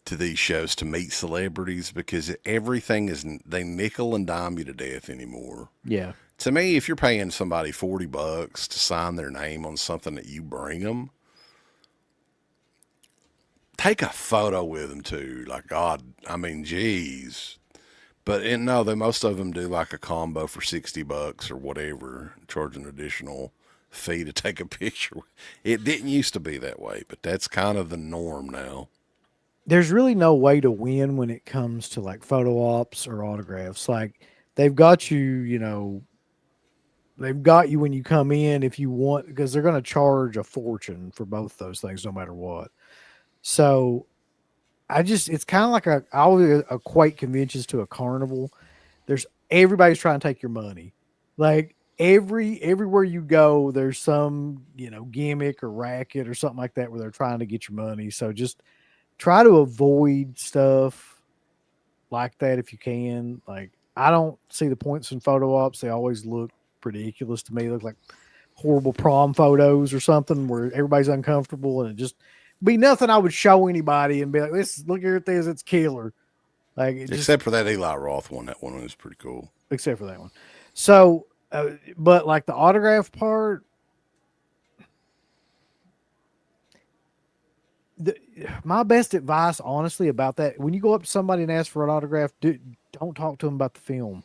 to these shows to meet celebrities, because everything is, they nickel and dime you to death anymore. Yeah. To me, if you're paying somebody $40 to sign their name on something that you bring them, take a photo with them too. Like, God, I mean, geez. But no, most of them do like a combo for $60 or whatever, charge an additional fee to take a picture. It didn't used to be that way, but that's kind of the norm now. There's really no way to win when it comes to like photo ops or autographs. Like they've got you, they've got you when you come in if you want, because they're going to charge a fortune for both those things no matter what. So it's kind of like I always equate conventions to a carnival. Everybody's trying to take your money. Like everywhere you go, there's some, gimmick or racket or something like that where they're trying to get your money. So just try to avoid stuff like that if you can. Like I don't see the points in photo ops. They always look ridiculous to me. They look like horrible prom photos or something where everybody's uncomfortable, and it just be nothing I would show anybody and be like, look here at this, it's killer. Like except for that Eli Roth one, that one was pretty cool. Except for that one. So, but like the autograph part, my best advice, honestly, about that, when you go up to somebody and ask for an autograph, don't talk to them about the film.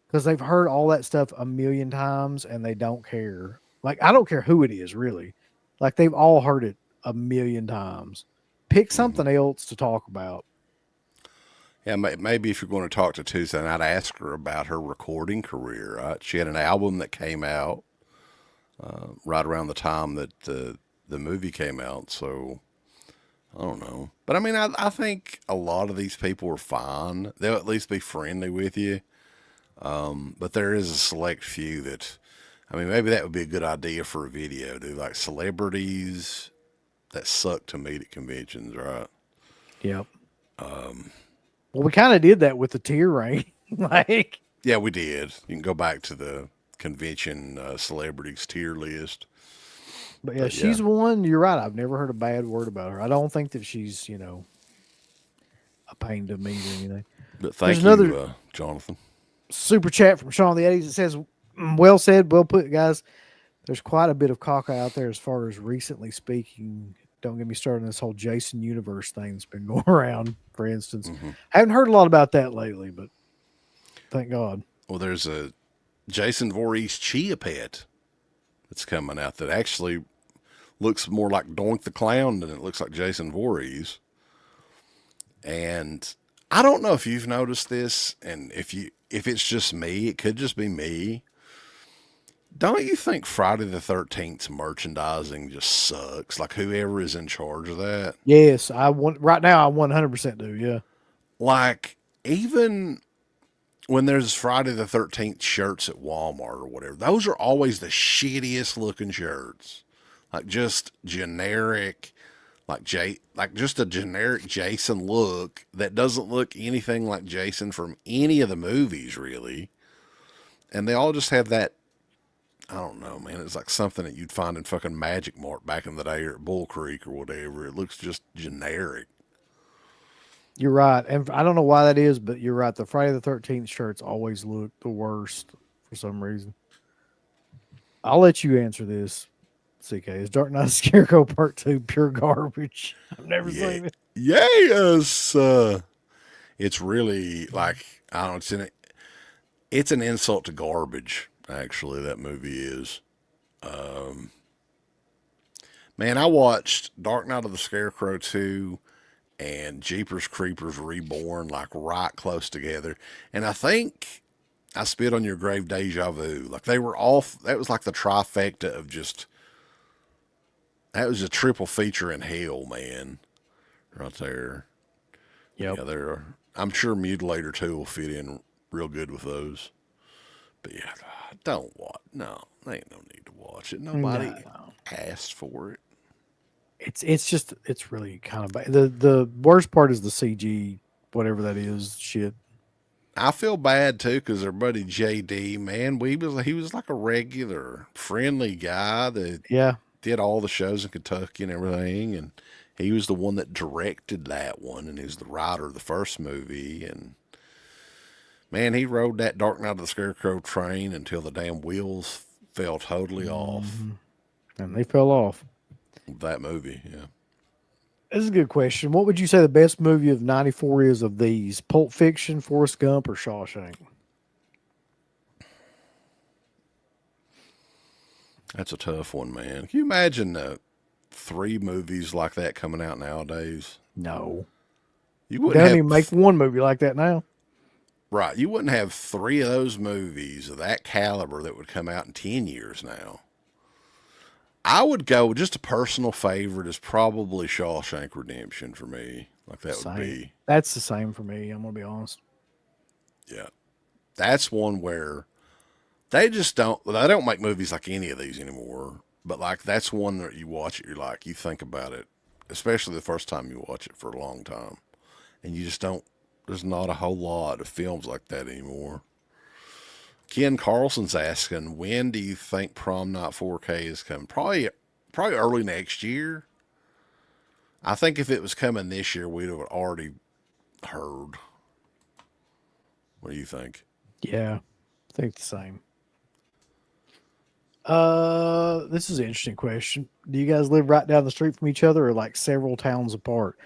because they've heard all that stuff a million times and they don't care. Like, I don't care who it is, really. Like, they've all heard it a million times. Pick Hmm. something else to talk about. Yeah, maybe if you're going to talk to Tuesday, I'd ask her about her recording career. Right? She had an album that came out right around the time that the movie came out. So I don't know, but I mean, I think a lot of these people are fine. They'll at least be friendly with you. But there is a select few that, I mean, maybe that would be a good idea for a video, dude. Like celebrities that suck to meet at conventions, right? Yep. Well, we kind of did that with the tier rank. Like, Yeah, we did. You can go back to the convention celebrities tier list. but yeah, But yeah, she's one. You're right. I've never heard a bad word about her. I don't think that she's, a pain to meet or anything. but There's thank another you, Jonathan. super chat from Sean the 80s. It says, well said, well put, guys. There's quite a bit of caca out there as far as recently speaking. Don't get me started on this whole Jason Universe thing that's been going around, for instance. Hmm. I haven't heard a lot about that lately, but thank God. Well, there's a Jason Voorhees Chia Pet that's coming out that actually looks more like Doink the Clown than it looks like Jason Voorhees. And I don't know if you've noticed this, and if it's just me, it could just be me. Don't you think Friday the 13th's merchandising just sucks? Like whoever is in charge of that. Yes, I want right now. I 100% do. Yeah. Like even when there's Friday the 13th shirts at Walmart or whatever, those are always the shittiest looking shirts. Like just generic, like just a generic Jason look that doesn't look anything like Jason from any of the movies really. And they all just have that, I don't know, man. It's like something that you'd find in fucking Magic Mart back in the day or at Bull Creek or whatever. It looks just generic. You're right. And I don't know why that is, but you're right. The Friday the 13th shirts always look the worst for some reason. I'll let you answer this, CK. Is Dark Knight Scarecrow Part 2 pure garbage? I've never Yeah. seen it. Yes. It's really like, I don't know, it's an insult to garbage, actually, that movie is. Man, I watched Dark Knight of the Scarecrow 2 and Jeepers Creepers Reborn like right close together. And I think I spit on your grave deja vu. Like they were all, that was like the trifecta of just, that was a triple feature in hell, man. Right there. Yep. Yeah, I'm sure Mutilator 2 will fit in real good with those. But yeah, don't watch. No, there ain't no need to watch it. Nobody No. asked for it. It's really kind of bad. The worst part is the CG, whatever that is, shit. I feel bad too because our buddy JD, man, he was like a regular friendly guy that Yeah. did all the shows in Kentucky and everything, and he was the one that directed that one, and he was the writer of the first movie, and man, he rode that Dark Knight of the Scarecrow train until the damn wheels fell totally off. And they fell off. That movie, yeah. This is a good question. What would you say the best movie of 94 is of these? Pulp Fiction, Forrest Gump, or Shawshank? That's a tough one, man. Can you imagine 3 movies like that coming out nowadays? No. You They wouldn't don't have even make one movie like that now. right. You wouldn't have 3 of those movies of that caliber that would come out in 10 years now. I would go with just a personal favorite is probably Shawshank Redemption for me. Like that would Same. be, That's the same for me. I'm gonna be honest. yeah. That's one where they don't make movies like any of these anymore. But like that's one that you watch it, you think about it, especially the first time you watch it for a long time, and you just don't. There's not a whole lot of films like that anymore. Ken Carlson's asking, when do you think Prom Night 4K is coming? Probably early next year. I think if it was coming this year, we'd have already heard. What do you think? Yeah, I think the same. This is an interesting question. Do you guys live right down the street from each other or like several towns apart?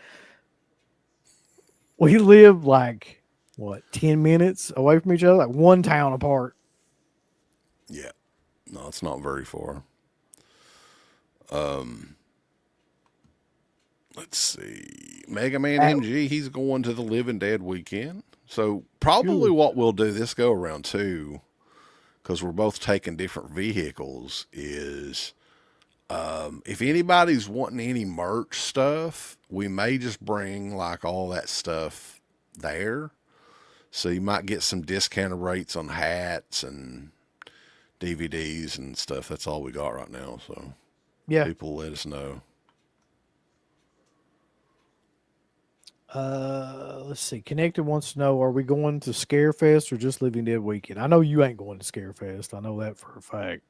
We live like what, 10 minutes away from each other, like one town apart. Yeah. No, it's not very far. Let's see. Mega Man At, MG, he's going to the Living Dead weekend. So probably Ooh, what we'll do this go around too, because we're both taking different vehicles, is if anybody's wanting any merch stuff, we may just bring like all that stuff there. So you might get some discounted rates on hats and DVDs and stuff. That's all we got right now. So yeah. people let us know. Let's see. Connected wants to know: are we going to Scarefest or just Living Dead weekend? I know you ain't going to Scarefest. I know that for a fact.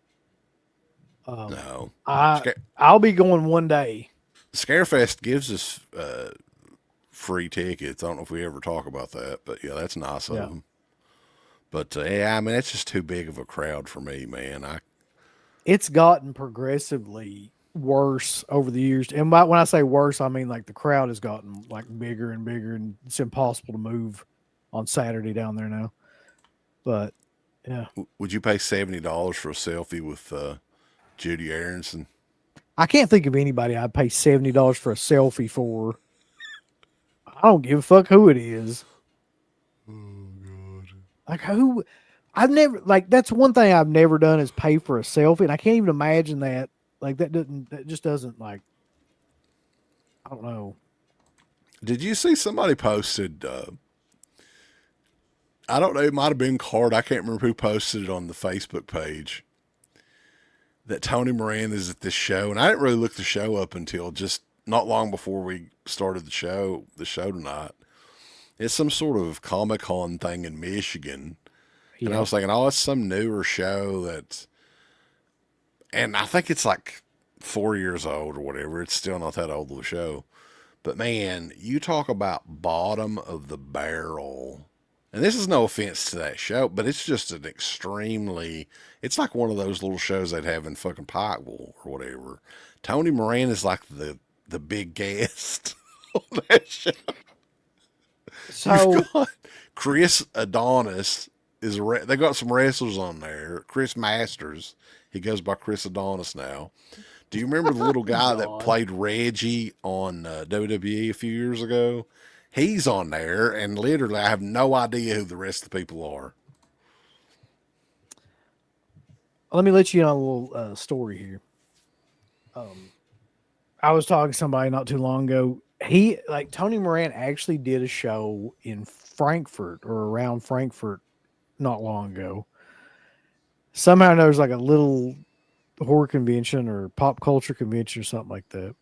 Um, No. I Scare, I'll be going one day. Scarefest gives us free tickets. I don't know if we ever talk about that, but yeah, that's nice of Yeah, them. But yeah, I mean, it's just too big of a crowd for me, man. it's gotten progressively worse over the years. And when I say worse, I mean like the crowd has gotten like bigger and bigger, and it's impossible to move on Saturday down there now. But yeah, Would you pay $70 for a selfie with Judy Aronson? I can't think of anybody I'd pay $70 for a selfie for. I don't give a fuck who it is. Like who? I've never like that's one thing I've never done is pay for a selfie, and I can't even imagine that. Like that just doesn't like I don't know. Did you see somebody posted? I don't know. It might have been Card. I can't remember who posted it on the Facebook page. That Tony Moran is at this show, and I didn't really look the show up until just not long before we started the show tonight. It's some sort of Comic Con thing in Michigan, and I Yeah. was thinking, oh, it's some newer show that, and I think it's like 4 years old or whatever. It's still not that old of a show, but man, you talk about bottom of the barrel. And this is no offense to that show, but it's just an extremely, it's like one of those little shows they'd have in fucking Pikeville or whatever. Tony Moran is like the big guest on that show. You've So got Chris Adonis they got some wrestlers on there. Chris Masters, he goes by Chris Adonis now. Do you remember the little guy that God. played Reggie on WWE a few years ago? He's on there, and literally, I have no idea who the rest of the people are. Let me let you in on a little story here. I was talking to somebody not too long ago. He like Tony Moran actually did a show in Frankfurt or around Frankfurt not long ago. Somehow there's like a little horror convention or pop culture convention or something like that.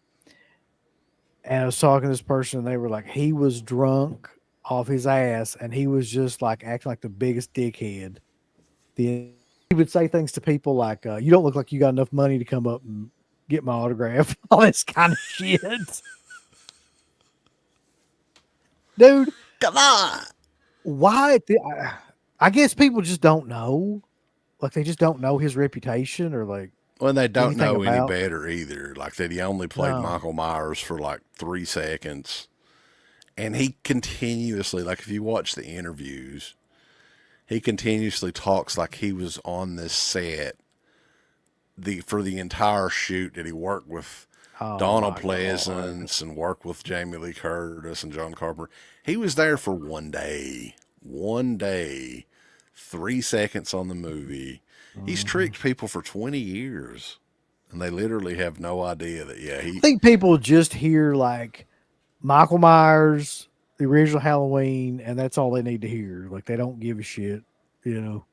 And I was talking to this person, and they were like, he was drunk off his ass, and he was just like acting like the biggest dickhead. The he would say things to people like, "You don't look like you got enough money to come up and get my autograph," all this kind of shit, dude. Come on. Why? I guess people just don't know. Like they just don't know his reputation or like Well, they don't anything know any about. better either. Like that, he only played No. Michael Myers for like 3 seconds, and he continuously, like, if you watch the interviews, he continuously talks like he was on this set for the entire shoot. That he worked with Oh Donald my god. Pleasance and worked with Jamie Lee Curtis and John Carpenter. He was there for one day, 3 seconds on the movie. He's Mhm. tricked people for 20 years, and they literally have no idea that, yeah, I think people just hear like Michael Myers, the original Halloween, and that's all they need to hear. Like they don't give a shit. You know,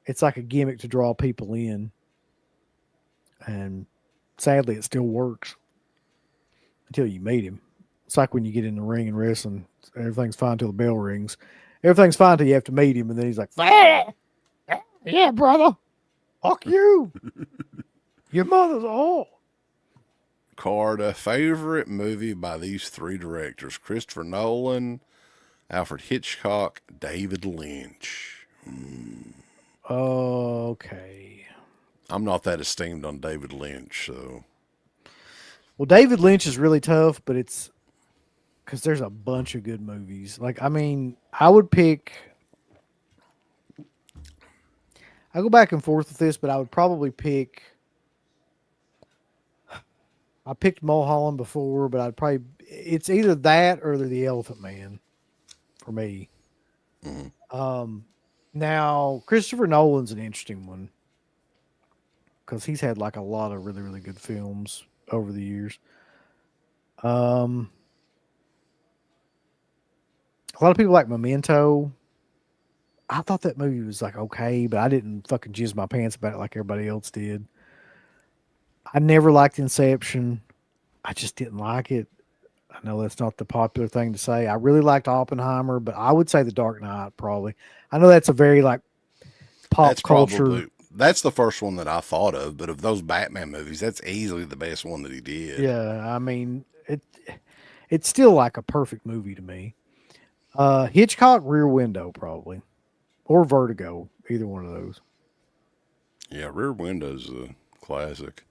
it's like a gimmick to draw people in, and sadly, it still works until you meet him. It's like when you get in the ring and wrestling, everything's fine until the bell rings. Everything's fine until you have to meet him, and then he's like, "Yeah, brother, fuck you. Your mother's all." card a favorite movie by these three directors: Christopher Nolan, Alfred Hitchcock, David Lynch. Okay. I'm not that esteemed on David Lynch, so Well, David Lynch is really tough, but it's because there's a bunch of good movies. Like, I mean, I would pick. I go back and forth with this, but I would probably pick. I picked Mulholland before, but I'd probably it's either that or the Elephant Man for me. Um, now Christopher Nolan's an interesting one because he's had like a lot of really good films over the years. Um, a lot of people like Memento. I thought that movie was like okay, but I didn't fucking jizz my pants about it like everybody else did. I never liked Inception. I just didn't like it. I know that's not the popular thing to say. I really liked Oppenheimer, but I would say The Dark Knight probably. I know that's a very like pop That's culture. probably that's the first one that I thought of, but of those Batman movies, that's easily the best one that he did. Yeah, I mean it's still like a perfect movie to me. Hitchcock, Rear Window probably, or Vertigo, either one of those. Yeah, Rear Window's a classic.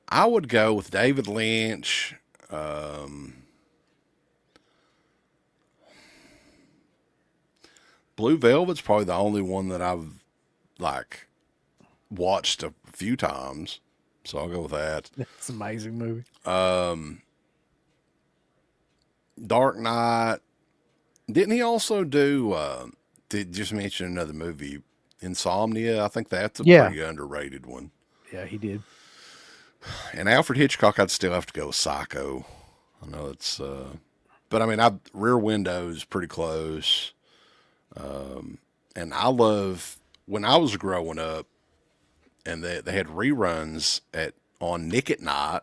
I would go with David Lynch. Blue Velvet's probably the only one that I've like watched a few times, so I'll go with that. It's an amazing movie. Dark Knight. Didn't he also do? Did just mention another movie, Insomnia? I think that's a Yeah, pretty underrated one. yeah, he did. And Alfred Hitchcock, I'd still have to go with Psycho. I know it's, but I mean, Rear Window is pretty close. And I love when I was growing up, and they had reruns on Nick at Night.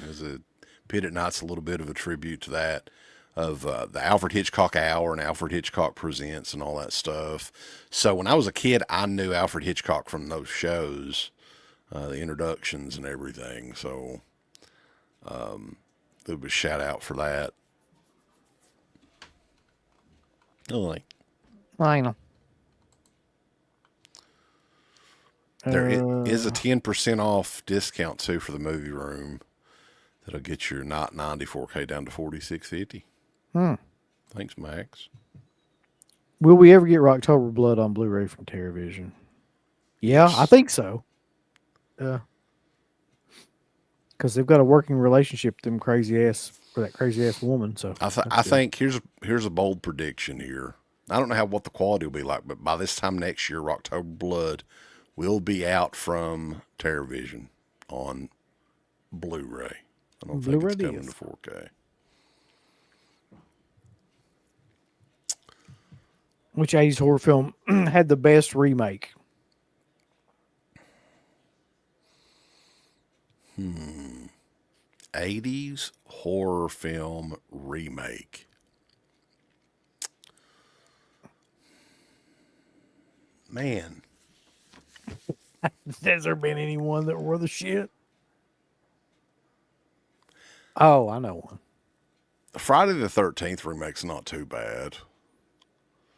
As a Pit at Night's a little bit of a tribute to that of the Alfred Hitchcock Hour and Alfred Hitchcock Presents and all that stuff. So when I was a kid, I knew Alfred Hitchcock from those shows, the introductions and everything. So it was shout out for that. Oh, like I know. there is a 10% off discount too for the movie room. That'll get your not 94K down to 46.50. Thanks, Max. Will we ever get Rocktober Blood on Blu-ray from TerraVision? Yeah, I Yes. think so. Yeah, because they've got a working relationship with them crazy ass for that crazy ass woman. So I that's good. think here's a bold prediction here. I don't know what the quality will be like, but by this time next year, October Blood will be out from TerraVision on Blu-ray. I don't think Blu-ray it's coming is. to 4K. Which 80s horror film had the best remake? 80s horror film remake. Man, Has there been anyone that were the shit? Oh, I know one. Friday the 13th remake's not too bad.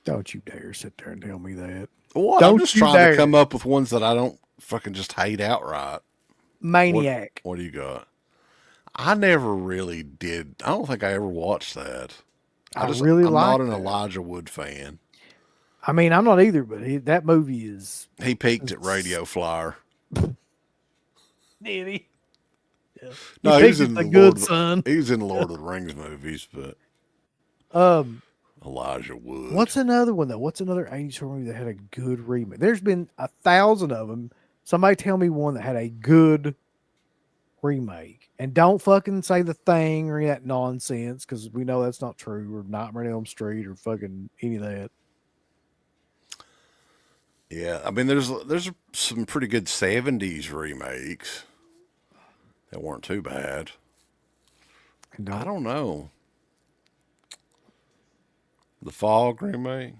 Don't you dare sit there and tell me that. What? I'm Don't just you trying dare. to come up with ones that I don't fucking just hate outright. Maniac. What do you got? I never really did. I don't think I ever watched that. I really I'm not like an that. Elijah Wood fan. I mean, I'm not either, but that movie is. He peaked at Radio Flyer. Did he? No, he was in the the good son. He was in the Lord of the Rings movies, but Elijah Wood. What's another one though? What's another 80s horror movie that had a good remake? There's been 1,000 of them. Somebody tell me one that had a good remake. And don't fucking say The Thing or any of that nonsense because we know that's not true. Or Nightmare on Elm Street or fucking any of that. Yeah, I mean, there's some pretty good '70s remakes that weren't too bad. I don't know. The Fog remake.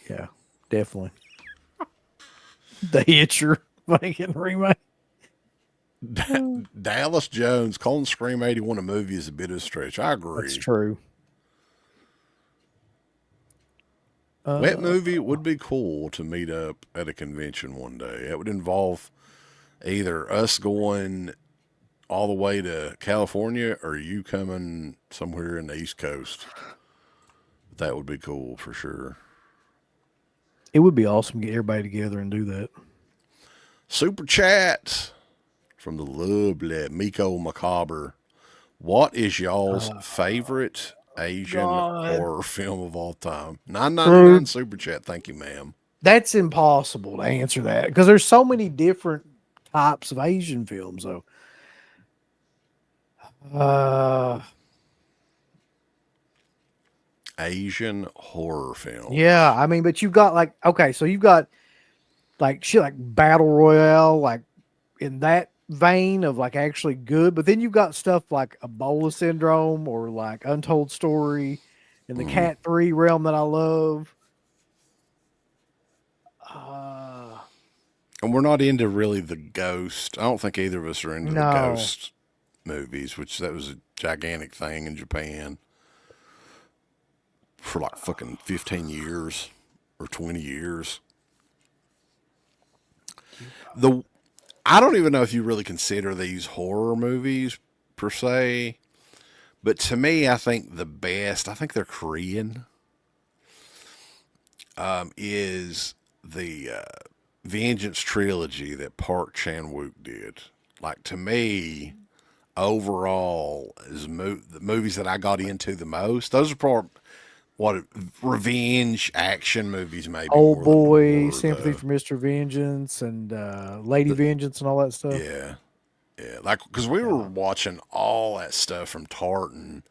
Yeah, definitely. The Hitcher fucking remake. Dallas Jones calling Scream 81 a movie is a bit of a stretch. I agree. That's true. Wet movie would be cool to meet up at a convention one day. It would involve either us going all the way to California, or are you coming somewhere in the East Coast? That would be cool for sure. It would be awesome to get everybody together and do that. Super chat from the lovely Miko Macabre. What is y'all's favorite Asian God. horror film of all time? 9.99 Dude, super chat. Thank you, ma'am. that's impossible to answer that because there's so many different types of Asian films, though. Uh, Asian horror film. yeah, I mean, but you've got like, okay, so you've got like shit like Battle Royale, like in that vein of like actually good, but then you've got stuff like Ebola Syndrome or like Untold Story in the Cat 3 realm that I love. And we're not into really the ghost. I don't think either of us are into the No. ghost movies, which that was a gigantic thing in Japan for like fucking 15 years or 20 years. The I don't even know if you really consider these horror movies per se, but to me, I think the best, I think they're Korean, is the Vengeance trilogy that Park Chan Wook did. Like to me, overall, the movies that I got into the most. Those are part what revenge action movies, maybe Old more than Boy, horror, Sympathy though. for Mr. Vengeance, and Lady The, Vengeance, and all that stuff. yeah, yeah, like because we were Yeah. watching all that stuff from Tartan,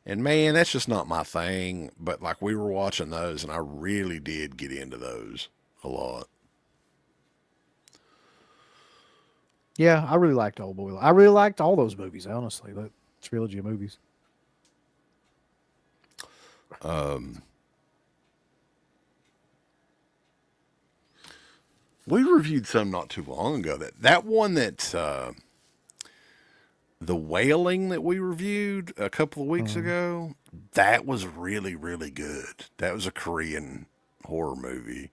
and man, that's just not my thing. But like we were watching those, and I really did get into those a lot. Yeah, I really liked Old Boy. I really liked all those movies, honestly. That trilogy of movies. We reviewed some not too long ago. That one that the Wailing that we reviewed a couple of weeks Mhm. ago, that was really really good. That was a Korean horror movie,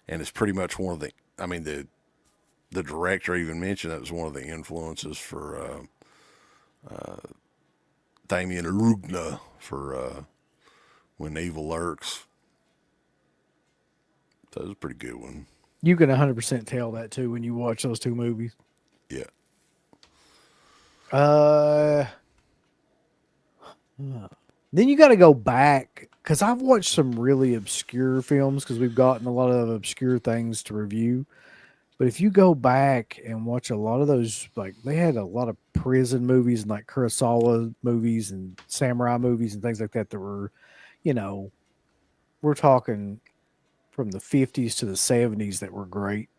and it's pretty much one of the. I mean the director even mentioned that was one of the influences for Damien Rugna for When Evil Lurks. That was a pretty good one. You can 100% tell that too when you watch those two movies. Yeah. Uh, then you got to go back because I've watched some really obscure films because we've gotten a lot of obscure things to review. But if you go back and watch a lot of those, like they had a lot of prison movies and like Kurosawa movies and samurai movies and things like that that were, you know, we're talking from the 50s to the 70s that were great.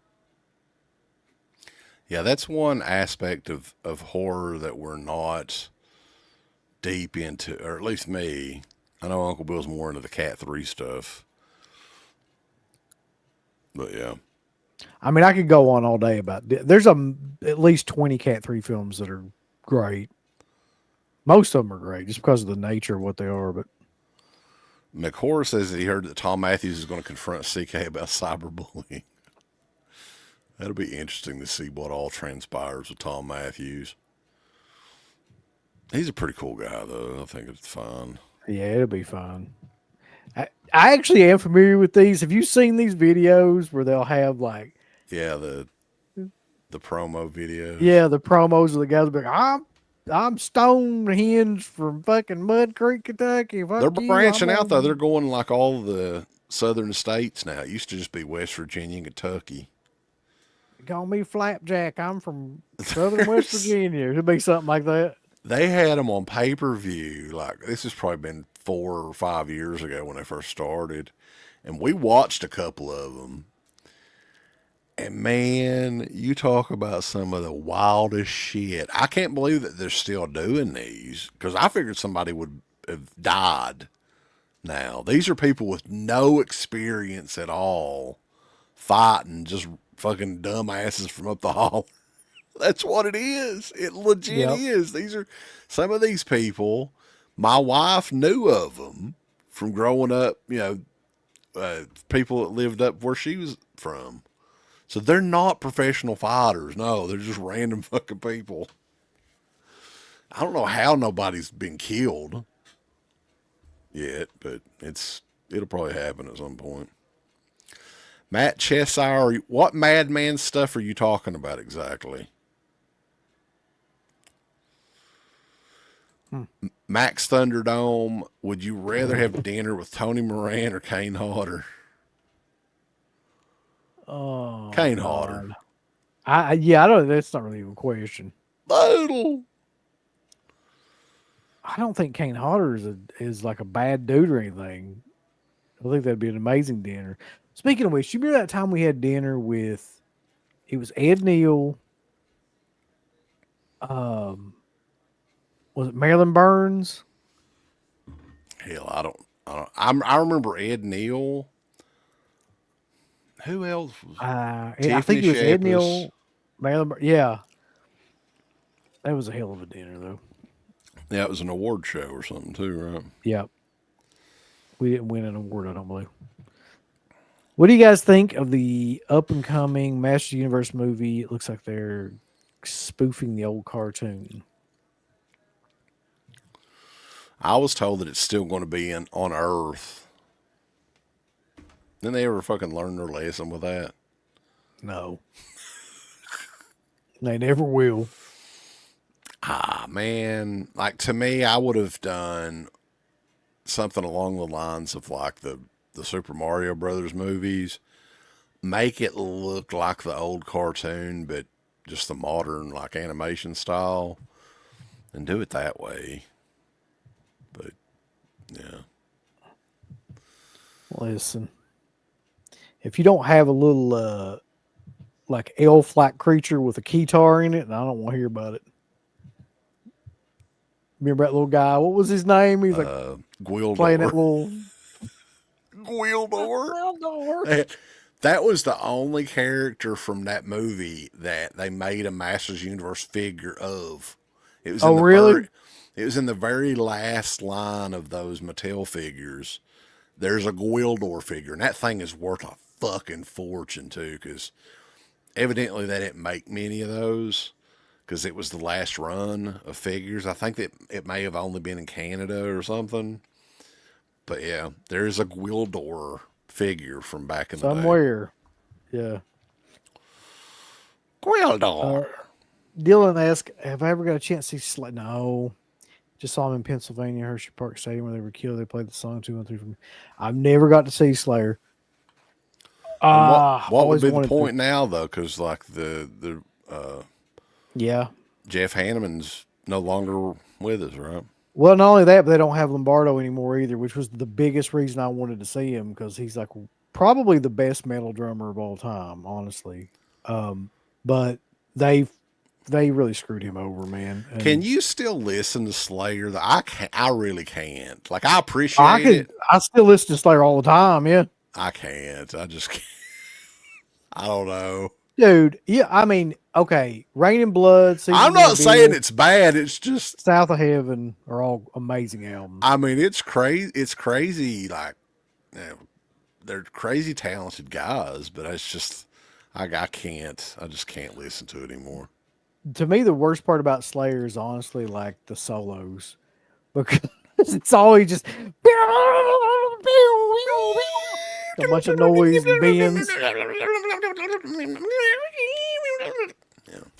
Yeah, that's one aspect of horror that we're not deep into, or at least me. I know Uncle Bill's more into the Cat 3 stuff. But yeah. I mean, I could go on all day about there's at least 20 Cat 3 films that are great. Most of them are great just because of the nature of what they are, but McCord says that he heard that Tom Matthews is going to confront CK about cyberbullying. That'll be interesting to see what all transpires with Tom Matthews. He's a pretty cool guy, though. I think it's fine. yeah, it'll be fun. I actually am familiar with these. Have you seen these videos where they'll have like, Yeah, the promo videos. yeah, the promos of the guys will be like, I'm Stonehenge from fucking Mud Creek, Kentucky. They're Fuck you. I'm branching out, though. on They're going like all the southern states now. It used to just be West Virginia and Kentucky. call me Flapjack. I'm from Southern West Virginia. It'll be something like that. They had them on pay-per-view. Like, this has probably been 4 or 5 years ago when they first started. And we watched a couple of them. And man, you talk about some of the wildest shit. I can't believe that they're still doing these because I figured somebody would have died now. These are people with no experience at all fighting just fucking dumbasses from up the hall. That's what it is. It legit Yep. is. These are some of these people. My wife knew of them from growing up, people that lived up where she was from. So they're not professional fighters. No, they're just random fucking people. I don't know how nobody's been killed yet, but it'll probably happen at some point. Matt Cheshire, what Madman stuff are you talking about exactly? Max Thunderdome, would you rather have dinner with Tony Moran or Kane Hodder? Oh, Kane God. Hodder. Yeah, I don't. That's not really even a question. Boodle. I don't think Kane Hodder is like a bad dude or anything. I think that'd be an amazing dinner. Speaking of which, you remember that time we had dinner with? It was Ed Neal. Um, was it Marilyn Burns? Hell, I remember Ed Neal. Who else was I Tiffany think it was Ed Shepis? Neal. Yeah, that was a hell of a dinner though. Yeah, it was an award show or something too, right? Yeah, we didn't win an award, I don't believe. What do you guys think of the up and coming Master Universe movie? It looks like they're spoofing the old cartoon. I was told that it's still going to be on Earth. Didn't they ever fucking learn their lesson with that? No, they never will. Ah, man. Like, to me, I would have done something along the lines of like the Super Mario Brothers movies. Make it look like the old cartoon, but just the modern, like, animation style, and do it that way. But, yeah. Listen, if you don't have a little like elf-like creature with a guitar in it, and I don't want to hear about it. Remember that little guy? What was his name? He's like playing that Gwildor. little Gwildor. That was the only character from that movie that they made a Masters Universe figure of. It was in Oh, the really? it was in the very last line of those Mattel figures. There's a Gwildor figure, and that thing is worth a fucking fortune too, because evidently they didn't make many of those because it was the last run of figures. I think that it may have only been in Canada or something. But yeah, there is a Gwildor figure from back in the day. Somewhere. Yeah. Gwildor. Dylan asked, "Have I ever got a chance to see Slayer?" No, just saw him in Pennsylvania, Hershey Park Stadium, where they were killed. They played the song 2 1 3 for me. I've never got to see Slayer. And what would Always be the wanted point to. now though? Because like the Yeah. Jeff Hanneman's no longer with us, right? Well, not only that, but they don't have Lombardo anymore either, which was the biggest reason I wanted to see him because he's like probably the best metal drummer of all time, honestly. But they really screwed him over, man. And Can you still listen to Slayer? I can't. I really can't. Like, I appreciate it. I still listen to Slayer all the time, yeah. I can't. I just can't. I don't know. Dude, yeah, I mean, okay, Rain and Blood, Season I'm of not saying Bill, it's bad. It's just, South of Heaven are all amazing albums. I mean, it's crazy. It's crazy. Like, you know, they're crazy talented guys, but it's just, I can't. I just can't listen to it anymore. To me, the worst part about Slayer is honestly like the solos because it's always just a bunch of noise and bends.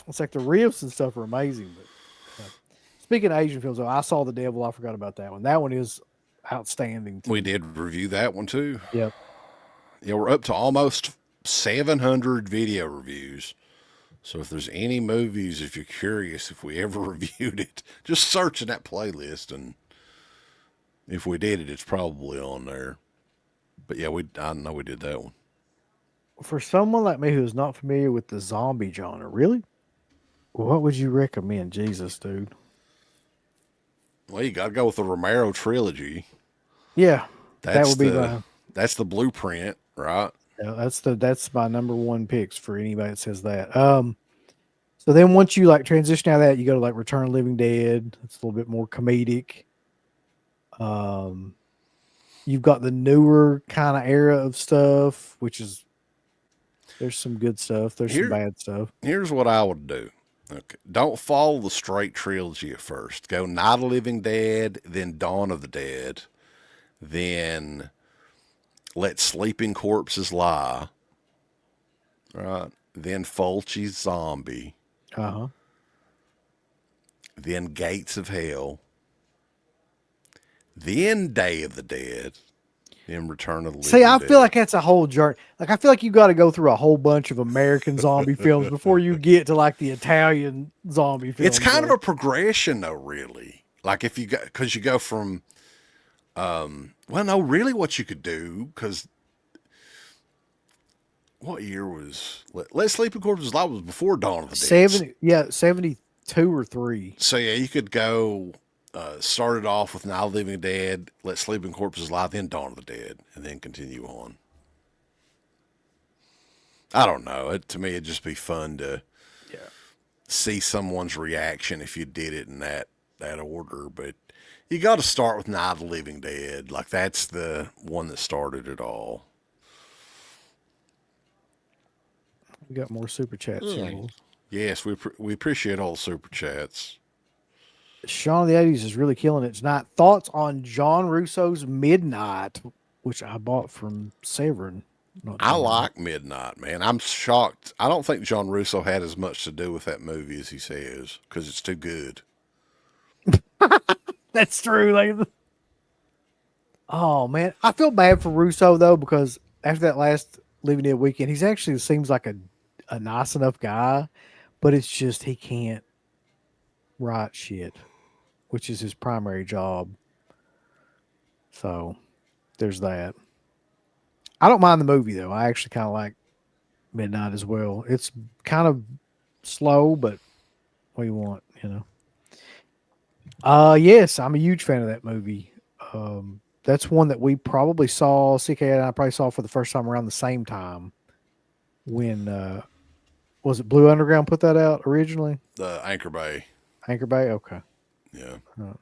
It's like the riffs and stuff are amazing. But speaking of Asian films, though, I saw The Devil. I forgot about that one. That one is outstanding. We did review that one too. Yep. Yeah, we're up to almost 700 video reviews. So if there's any movies, if you're curious if we ever reviewed it, just search in that playlist, and if we did it, it's probably on there. But yeah, I know we did that one. For someone like me who's not familiar with the zombie genre, really, what would you recommend? Jesus, dude. Well, you got to go with the Romero trilogy. Yeah, that That's would be that's the blueprint, right? that's my number one picks for anybody that says that. So then once you like transition out of that, you go to like Return of the Living Dead. It's a little bit more comedic. You've got the newer kind of era of stuff, which is there's some good stuff. There's some bad stuff. Here's what I would do. Okay. Don't follow the straight trilogy at first. Go Night of the Living Dead, then Dawn of the Dead, then Let Sleeping Corpses Lie, right? Then Fulci's Zombie, Uh huh. then Gates of Hell, then Day of the Dead, then Return of the See, Living I feel Dead. like that's a whole journey. Like I feel like you got to go through a whole bunch of American zombie films before you get to like the Italian zombie films. It's kind of though. a progression, though, really. Like if you go, because you go from, well, no, really, what you could do, because what year was Let Sleeping Corpses Lie was before Dawn of the Dead. 72 or 3. So yeah, you could go start it off with Night of the Living Dead, Let Sleeping Corpses Lie, then Dawn of the Dead, and then continue on. I don't know. To me, it'd just be fun to see someone's reaction if you did it in that order. But you got to start with Night of the Living Dead. Like that's the one that started it all. We got more super chats here. Yes, we appreciate all the super chats. Shaun of the 80s is really killing it tonight. Thoughts on John Russo's Midnight, which I bought from Severin. I like Midnight, man. I'm shocked. I don't think John Russo had as much to do with that movie as he says because it's too good. That's true. Like, oh man, I feel bad for Russo though because after that last Living Dead weekend, he's actually seems like a nice enough guy, but it's just he can't write shit, which is his primary job. So there's that. I don't mind the movie though. I actually kind of like Midnight as well. It's kind of slow, but what do you want, you know? Yes, I'm a huge fan of that movie. That's one that we probably saw. CK and I probably saw for the first time around the same time. When was it Blue Underground put that out originally? The Anchor Bay. Anchor Bay, okay. Yeah. Uh,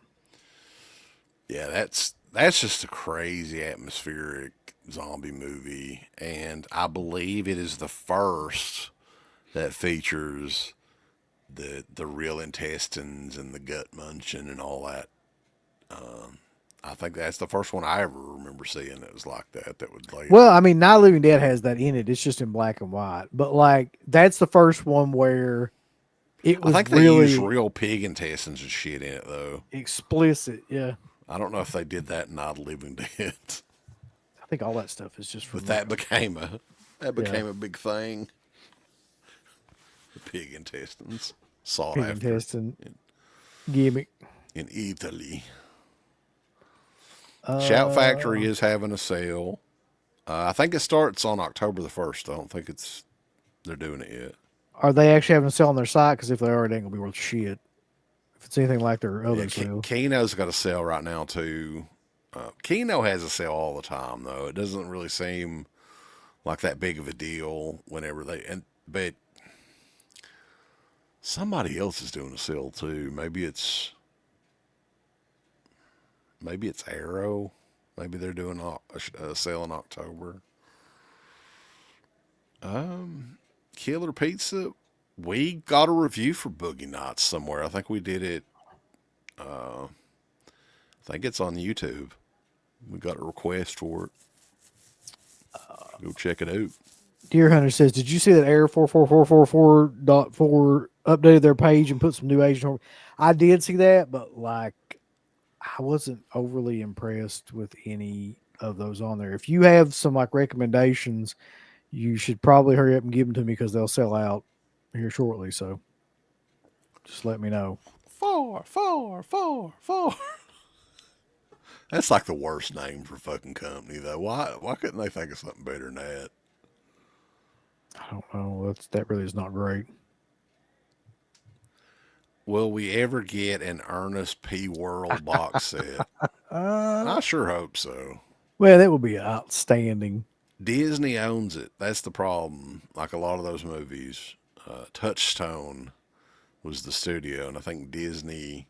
Yeah, that's just a crazy atmospheric zombie movie, and I believe it is the first that features the real intestines and the gut munching and all that. I think that's the first one I ever remember seeing that was like that. That would later. Well, I mean, Night of the Living Dead has that in it. It's just in black and white. But like, that's the first one where it I was think they really used real pig intestines and shit in it though. explicit. Yeah, I don't know if they did that in Night of the Living Dead, I think all that stuff is just from but that became a Yeah. big thing. The pig intestines sought pig after intestine gimmick. in Italy. Uh, Shout Factory is having a sale. I think it starts on October the 1st. I don't think they're doing it yet. Are they actually having a sale on their site? Because if they are, it ain't gonna be worth shit. If it's anything like their Yeah, other sale, Kino's got a sale right now too. Kino has a sale all the time though. It doesn't really seem like that big of a deal whenever but somebody else is doing a sale too. Maybe it's Arrow. Maybe they're doing a sale in October. Killer Pizza. We got a review for Boogie Nights somewhere. I think we did it. I think it's on YouTube. We got a request for it. Go check it out. Deer Hunter says, "Did you see that Air 44444.4 updated their page and put some new agent?" I did see that, but like, I wasn't overly impressed with any of those on there. If you have some like recommendations, you should probably hurry up and give them to me because they'll sell out here shortly. So just let me know. 44444. That's like the worst name for a fucking company though. Why couldn't they think of something better than that? I don't know. That really is not great. Will we ever get an Ernest P. World box set? I sure hope so. Well, that would be outstanding. Disney owns it. That's the problem. Like a lot of those movies, Touchstone was the studio, and I think Disney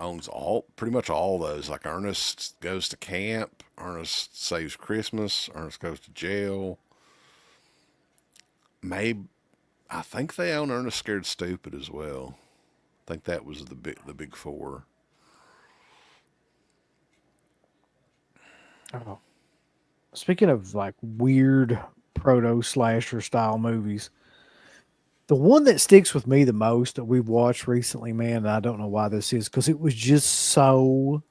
owns pretty much all those. Like Ernest Goes to Camp, Ernest Saves Christmas, Ernest Goes to Jail. I think they own Ernest Scared Stupid as well. I think that was the big four. Oh. Speaking of like weird proto slasher style movies, the one that sticks with me the most that we've watched recently, man, and I don't know why this is because it was just so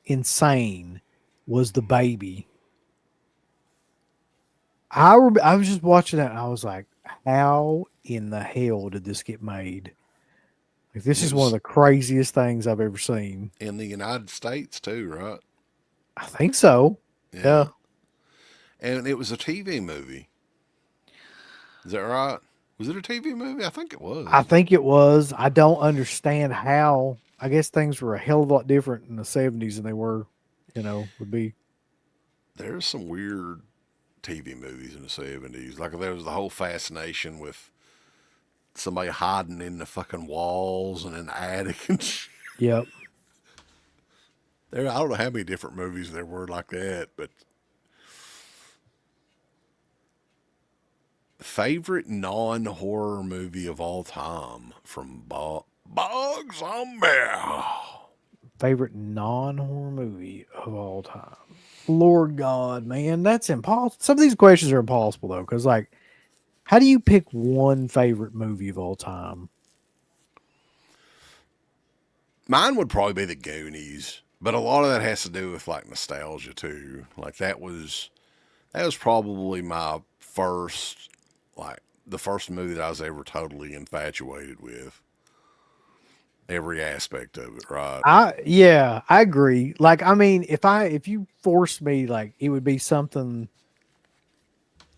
insane, was The Baby. I was just watching that and I was like, how in the hell did this get made? Like, this And it is one of was the craziest things I've ever seen. in the United States too, right? I think so. Yeah. Yeah. And it was a TV movie. Is that right? Was it a TV movie? I think it I was. think it was. I don't understand how. I guess things were a hell of a lot different in the 70s than they were, would be. There's some weird TV movies in the 70s. Like there was the whole fascination with somebody hiding in the fucking walls and in the attic and shit. Yep. I don't know how many different movies there were like that, but favorite non-horror movie of all time from Bog Zombie. Favorite non horror movie of all time. Lord God, man, that's impossible. Some of these questions are impossible, though, because, like, how do you pick one favorite movie of all time? Mine would probably be the Goonies, but a lot of that has to do with like nostalgia too. Like that was probably my first, like the first movie that I was ever totally infatuated with. Every aspect of it, right? Yeah, I agree. Like, I mean, if you forced me, like, it would be something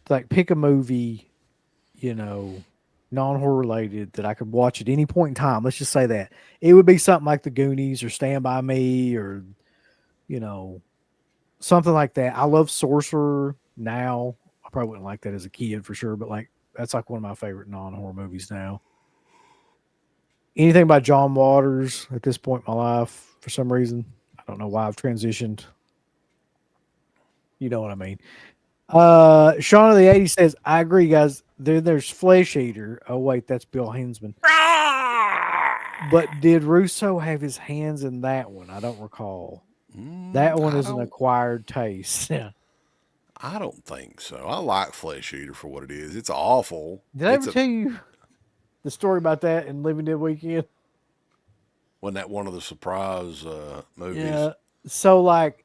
like pick a movie, you know, non horror related that I could watch at any point in time. Let's just say that it would be something like The Goonies or Stand by Me or you know something like that. I love Sorcerer now. I probably wouldn't like that as a kid for sure, but like that's like one of my favorite non horror movies now. Anything by John Waters at this point in my life for some reason. I don't know why I've transitioned. You know what I mean. Sean of the 80s says, I agree, guys. There's Flesh Eater. Oh, wait, that's Bill Hinsman. But did Russo have his hands in that one? I don't recall. That one I is an don't. acquired taste. Yeah. I don't think so. I like Flesh Eater for what it is. It's awful. Did I It's ever a tell you the story about that in Living Dead Weekend? Wasn't that one of the surprise movies? Yeah. So, like,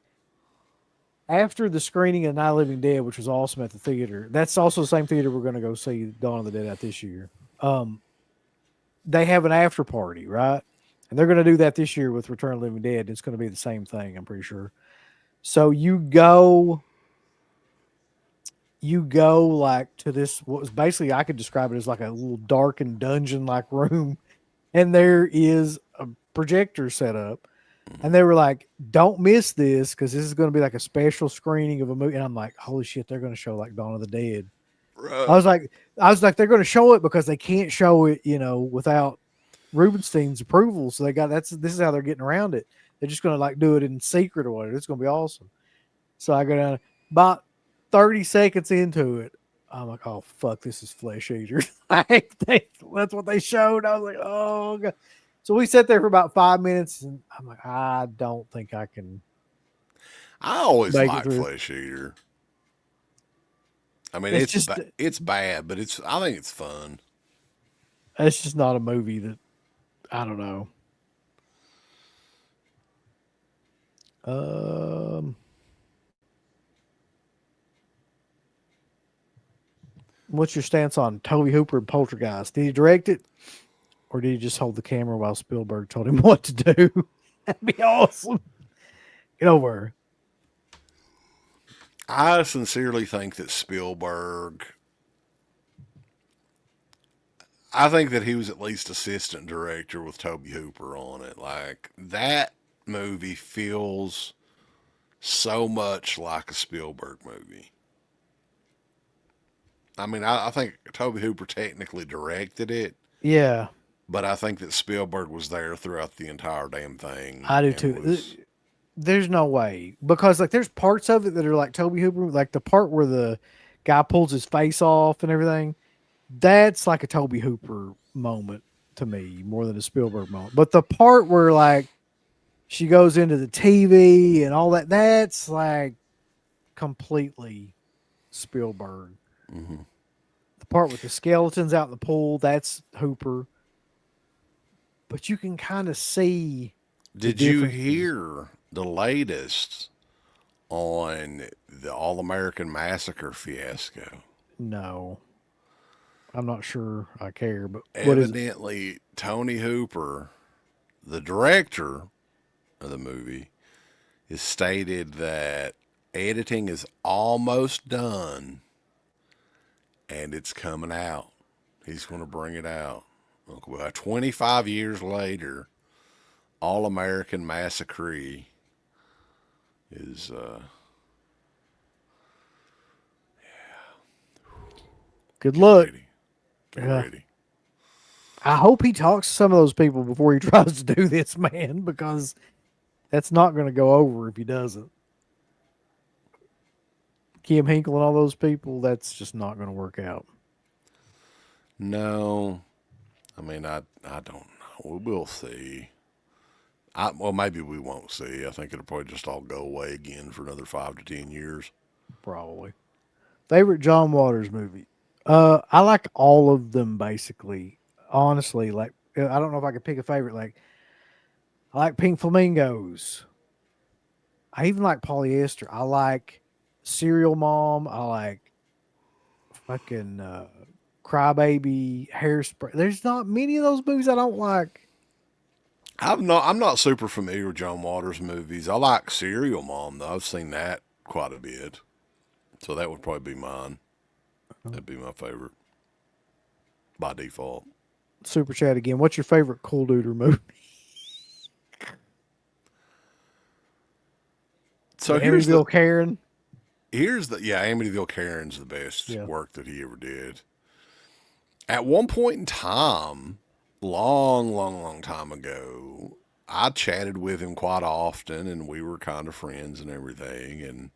after the screening of Night of the Living Dead, which was awesome at the theater, that's also the same theater we're going to go see Dawn of the Dead at this year. Um, they have an after party, right? And they're going to do that this year with Return of the Living Dead. It's going to be the same thing, I'm pretty sure. So you go like to this what was basically I could describe it as like a little darkened dungeon like room, and there is a projector set up. And they were like, "Don't miss this because this is going to be like a special screening of a movie." And I'm like, "Holy shit, they're going to show like Dawn of the Dead." I Right. was like, they're going to show it because they can't show it, without Rubenstein's approval. So this is how they're getting around it. They're just going to like do it in secret or whatever. It's going to be awesome. So I go down about 30 seconds into it. I'm like, oh fuck, this is Flesh Eater. That's what they showed. I was like, oh god. So we sat there for about 5 minutes, and I'm like, I don't think I can I always make it liked through. Flesh Eater. I mean, It's just, it's bad, but I think it's fun. it's just not a movie that I don't know. Um, what's your stance on Toby Hooper and Poltergeist? Did he direct it, or did he just hold the camera while Spielberg told him what to do? That'd be awesome. Get over. I sincerely think that Spielberg. I think that he was at least assistant director with Toby Hooper on it. Like that movie feels so much like a Spielberg movie. I mean, I think Toby Hooper technically directed it, Yeah, but I think that Spielberg was there throughout the entire damn thing I do and too. was There's no way because like there's parts of it that are like Toby Hooper, like the part where the guy pulls his face off and everything. That's like a Toby Hooper moment to me more than a Spielberg moment. But the part where like she goes into the TV and all that, that's like completely Spielberg. Mm-hmm. The part with the skeletons out in the pool, that's Hooper. But you can kind of see the Did you differences. hear the latest on the All American Massacre fiasco? No, I'm not sure I care, but what is it? Evidently, Tony Hooper, the director of the movie, has stated that editing is almost done and it's coming out. He's going to bring it out. Well, 25 years later, All American Massacre is Good get luck. ready. Get Yeah. ready. I hope he talks to some of those people before he tries to do this, man, because that's not going to go over if he doesn't. Kim Hinkle and all those people, that's just not going to work out. No, I mean I don't know. We'll see. Well, maybe we won't see. I think it'll probably just all go away again for another 5 to 10 years. Probably. Favorite John Waters movie? I like all of them basically. Honestly, like I don't know if I could pick a favorite. Like I like Pink Flamingos. I even like Polyester. I like Serial Mom. I like fucking Crybaby, Hairspray. There's not many of those movies I don't like. I'm not super familiar with John Waters movies. I like Serial Mom though. I've seen that quite a bit. So that would probably be mine. That'd be my favorite by default. Super chat again. What's your favorite Cool Duder movie? So The Amityville Karen. here's the yeah, Amityville Karen's the best Yeah. work that he ever did. At one point in time, long time ago, I chatted with him quite often and we were kind of friends and everything. And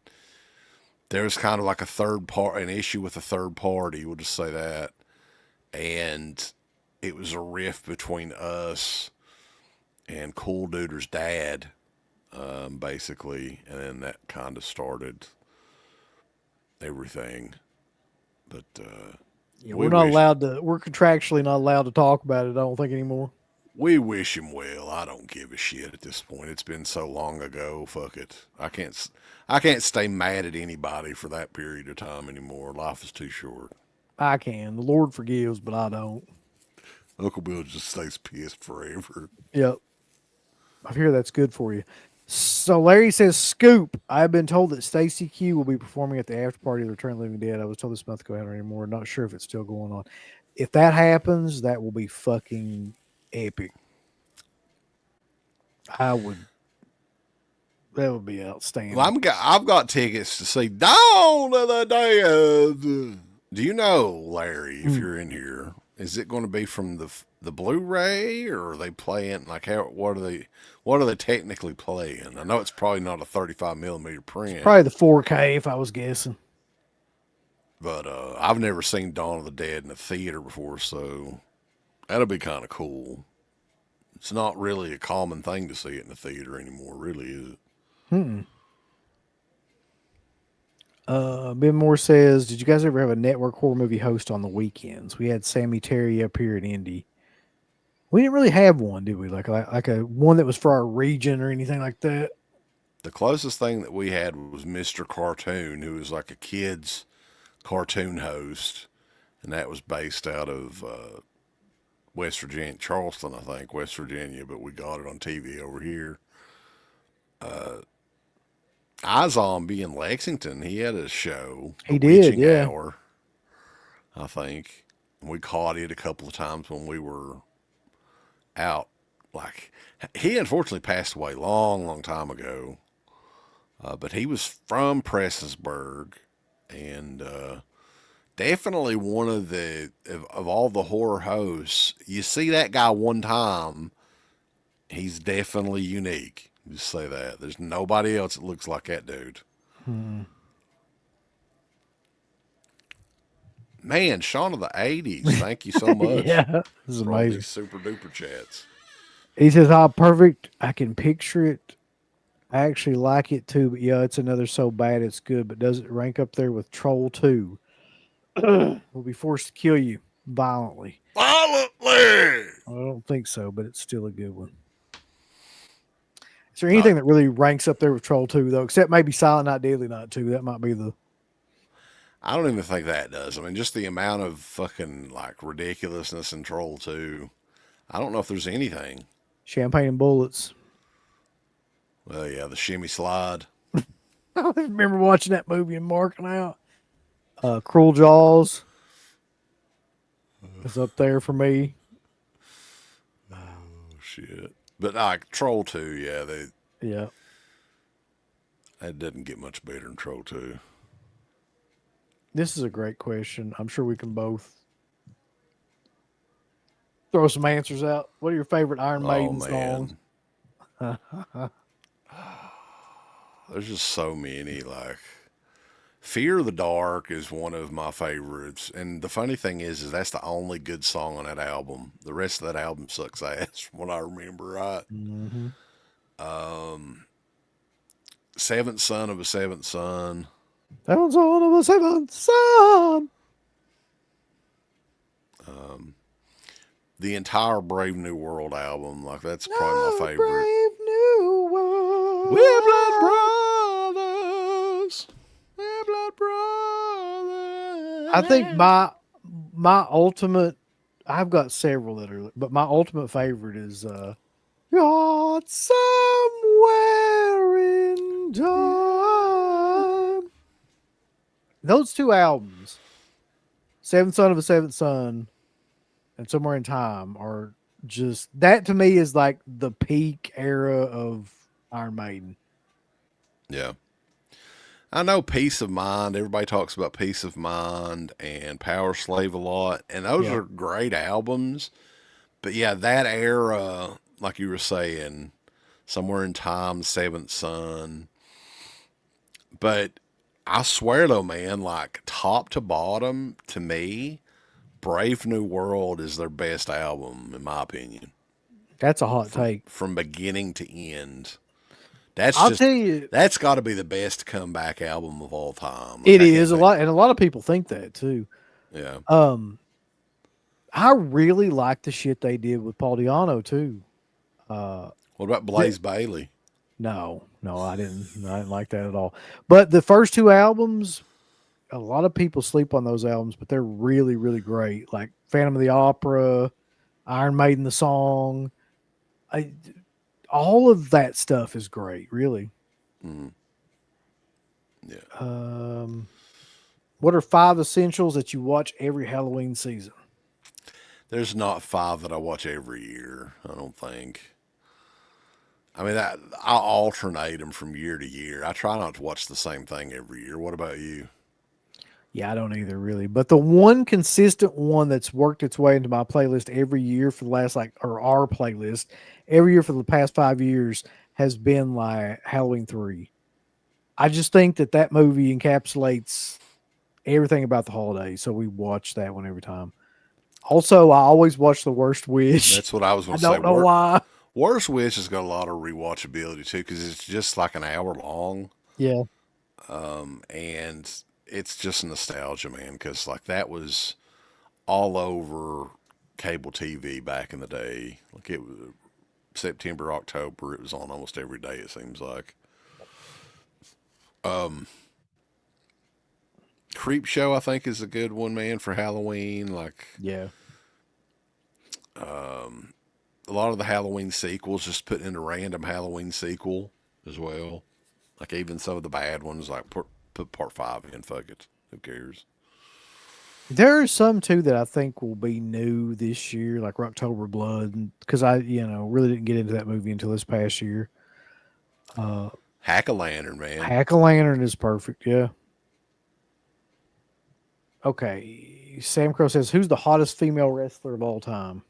there was kind of like an issue with a third party, we'll just say that. And it was a rift between us and Cool Duder's dad, basically. And then that kind of started everything. But, Yeah, we we're not wish allowed to. We're contractually not allowed to talk about it. I don't think anymore. we wish him well. I don't give a shit at this point. It's been so long ago. Fuck it. I can't stay mad at anybody for that period of time anymore. Life is too short. I can. The Lord forgives, but I don't. Uncle Bill just stays pissed forever. Yep. I hear that's good for you. So Larry says, Scoop. I've been told that Stacy Q will be performing at the after party of the Return of the Living Dead. I was told this month ago anymore. Not sure if it's still going on. If that happens, that will be fucking epic. That would be outstanding. Well, I've got tickets to see Dawn of the Dead. Do you know, Larry, if you're in here, is it going to be from the Blu-ray or are they playing like what are they technically playing? I know it's probably not a 35 millimeter print. Probably the 4K if I was guessing. But I've never seen Dawn of the Dead in a theater before, so that'll be kind of cool. It's not really a common thing to see it in a theater anymore, really, is it? Ben Moore says, did you guys ever have a network horror movie host on the weekends? We had Sammy Terry up here in Indy. We didn't really have one, did we? Like a one that was for our region or anything like that. The closest thing that we had was Mr. Cartoon, who was like a kid's cartoon host, and that was based out of West Virginia, Charleston, I think, West Virginia, but we got it on TV over here. iZombie in Lexington, he had a show, He a did, witching yeah. hour, I think. And we caught it a couple of times when we were out. Like, he unfortunately passed away long time ago. But he was from Prestonsburg and definitely one of all the horror hosts. You see that guy one time, he's definitely unique. Just say that. There's nobody else that looks like that dude. Man, Sean of the 80s, thank you so much Yeah, this is for all these amazing. super duper chats. He says, "How perfect! I can picture it. I actually like it too, but yeah, it's another so bad it's good. But does it rank up there with Troll 2? Will be forced to kill you violently. Violently! I don't think so, but it's still a good one. Is there Not, anything that really ranks up there with Troll 2 though, except maybe Silent Night, Deadly Night 2? That might be the I don't even think that does. I mean, just the amount of fucking like ridiculousness in Troll 2. I don't know if there's anything. Champagne and Bullets. Well, yeah, the shimmy slide. I remember watching that movie and marking out. Cruel Jaws is up there for me. Oh, shit. But like Troll 2, yeah, Yeah. that doesn't get much better than Troll 2. This is a great question. I'm sure we can both throw some answers out. What are your favorite Iron Oh, Maiden songs? man. There's just so many. Like, Fear of the Dark is one of my favorites. And the funny thing is that's the only good song on that album. The rest of that album sucks ass, from what I remember, right? Mm-hmm. Seventh Son of a Seventh Son. That one's on of a seventh son. The entire Brave New World album. Like, that's probably my favorite. Brave new world. We're blood brothers. We're blood brothers. I think my ultimate. I've got several that are, but my ultimate favorite is "God Somewhere in Time." Those two albums, Seventh Son of a Seventh Son and Somewhere in Time, are just, that to me is like the peak era of Iron Maiden. Yeah. I know Peace of Mind. Everybody talks about Peace of Mind and Power Slave a lot, and those Yeah. are great albums. But yeah, that era, like you were saying, Somewhere in Time, Seventh Son. But I swear though, man, like top to bottom, to me, Brave New World is their best album, in my opinion. That's a hot take. From beginning to end. That's I'll just tell you, that's got to be the best comeback album of all time. Like, it I can't is a think. lot, and a lot of people think that too. Yeah. I really like the shit they did with Paul Diano too. What about Blaze Bailey? No, I didn't like that at all. But the first two albums, a lot of people sleep on those albums, but they're really, really great. Like Phantom of the Opera, Iron Maiden, the song. All of that stuff is great, really. Yeah. What are 5 essentials that you watch every Halloween season? There's not 5 that I watch every year. I don't think. I mean, I alternate them from year to year. I try not to watch the same thing every year. What about you? Yeah, I don't either really. But the one consistent one that's worked its way into my playlist every year for the last, like, or our playlist every year for the past 5 years has been like Halloween 3. I just think that movie encapsulates everything about the holiday. So we watch that one every time. Also, I always watch The Worst Wish. That's what I was I going to say. don't know why. Worst Wish has got a lot of rewatchability too, because it's just like an hour long, Yeah. and it's just nostalgia, man. Because like that was all over cable TV back in the day. Like it was September, October. It was on almost every day. It seems like. Creep Show, I think, is a good one, man, for Halloween. Like Yeah. a lot of the Halloween sequels, just put in a random Halloween sequel as well. Like even some of the bad ones, like put part 5 in. Fuck it, who cares? There are some too that I think will be new this year, like October Blood, because I, really didn't get into that movie until this past year. Hack a Lantern, man. Hack a Lantern is perfect. Yeah. Okay. Sam Crow says, "Who's the hottest female wrestler of all time?"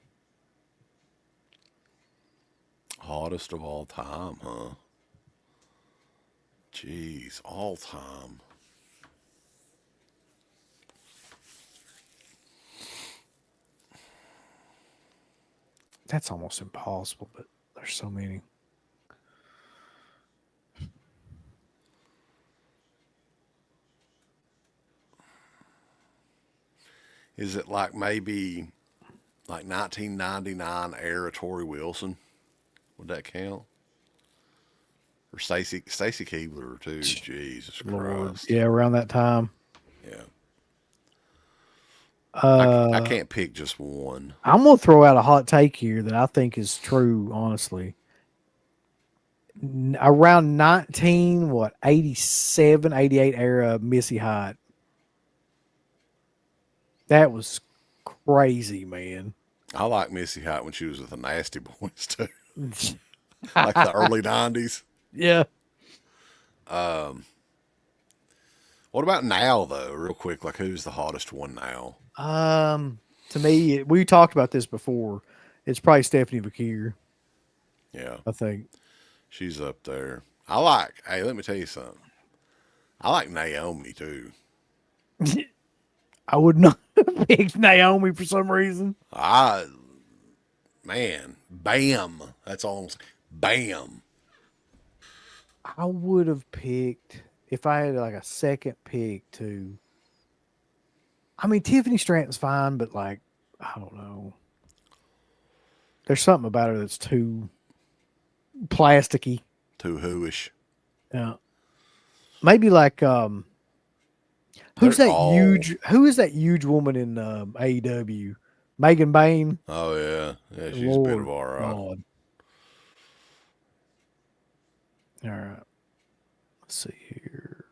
Hottest of all time, huh? Jeez, all time. That's almost impossible, but there's so many. Is it like maybe like 1999 era Tori Wilson? Would that count? Or Stacy Keebler too? Jesus Lord, Christ! yeah, around that time. Yeah, I Uh, can't pick just one. I'm gonna throw out a hot take here that I think is true. Honestly, around 19 what 87, 88 era Missy Hyatt. That was crazy, man. I like Missy Hyatt when she was with the Nasty Boys too, like the early '90s. Yeah. What about now though? Real quick, like who's the hottest one now? To me, we talked about this before. It's probably Stephanie Vakir, Yeah, I think. she's up there. I like. Hey, let me tell you something. I like Naomi too. I would not have picked Naomi for some reason. I man, bam. That's all. Bam. I would have picked if I had like a second pick too. I mean, Tiffany Stratton's fine, but like, I don't know. There's something about her that's too plasticky. Too whoish. Yeah. Maybe like They're all. who is that huge woman in AEW? Megan Bain. Oh yeah, yeah. She's a bit of Lord all right. God. All right. Let's see here.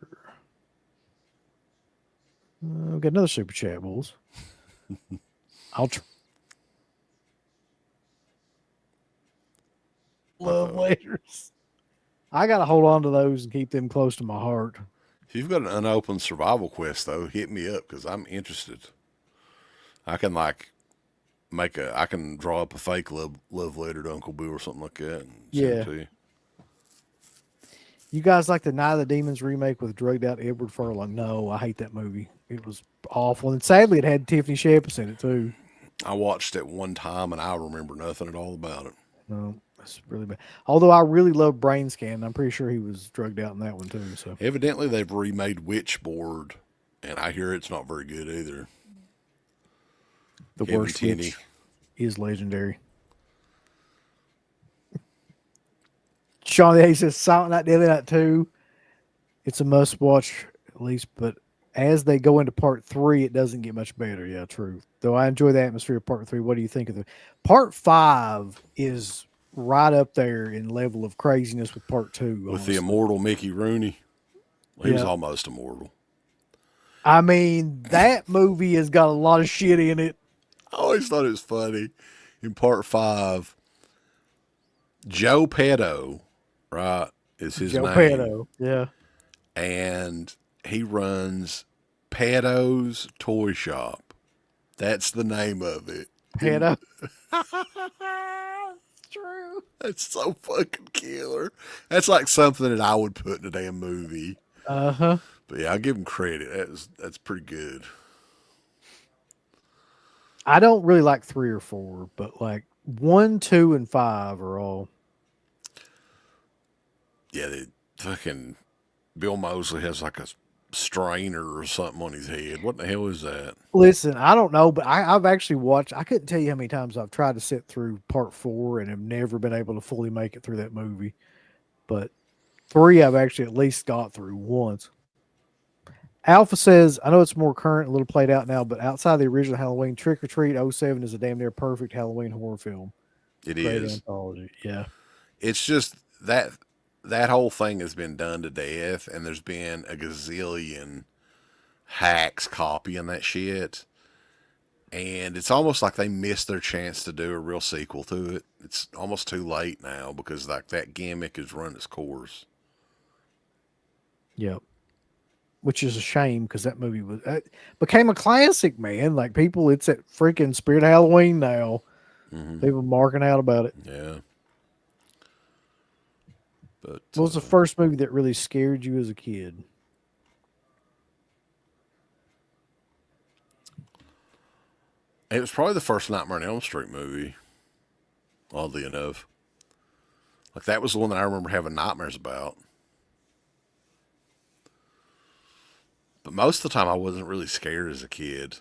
We've got another super chat, Bulls. I'll try. Love letters. I gotta hold on to those and keep them close to my heart. If you've got an unopened survival quest though, hit me up because I'm interested. I can like make a. I can draw up a fake love letter to Uncle Boo or something like that and send Yeah. it to you. You guys like the Night of the Demons remake with drugged out Edward Furlong? No, I hate that movie. It was awful, and sadly, it had Tiffany Shepard in it too. I watched it one time and I remember nothing at all about it. No, that's really bad. Although I really love Brain Scan, I'm pretty sure he was drugged out in that one too. So Evidently, they've remade Witchboard, and I hear it's not very good either. the Kevin worst Tenney. witch is legendary. Sean A says Silent Night, Deadly Night 2. It's a must watch at least, but as they go into part 3, it doesn't get much better. Yeah, true. Though I enjoy the atmosphere of part 3. What do you think of the part 5 is right up there in level of craziness with part 2. With the Honestly. immortal Mickey Rooney. He was Yeah. almost immortal. I mean, that movie has got a lot of shit in it. I always thought it was funny. In part 5, Joe Petto, right, is his Joe name. Petto. Yeah. And he runs Petto's Toy Shop. That's the name of it. Petto. True. That's so fucking killer. That's like something that I would put in a damn movie. Uh-huh. But yeah, I'll give him credit. That's pretty good. I don't really like 3 or 4, but like 1, 2, and 5 are all. Yeah, the fucking Bill Mosley has like a strainer or something on his head. What the hell is that? Listen, I don't know, but I've actually watched. I couldn't tell you how many times I've tried to sit through part 4 and have never been able to fully make it through that movie. But 3, I've actually at least got through once. Alpha says, I know it's more current, a little played out now, but outside the original Halloween, Trick or Treat '07 is a damn near perfect Halloween horror film. It Great is. anthology. Yeah. It's just that whole thing has been done to death, and there's been a gazillion hacks copying that shit. And it's almost like they missed their chance to do a real sequel to it. It's almost too late now because like that gimmick has run its course. Yep. Which is a shame because that movie became a classic, man. Like people, it's at freaking Spirit Halloween now. People marking out about it. Yeah. But What was the first movie that really scared you as a kid? it was probably the first Nightmare on Elm Street movie. oddly enough. Like that was the one that I remember having nightmares about. But most of the time I wasn't really scared as a kid.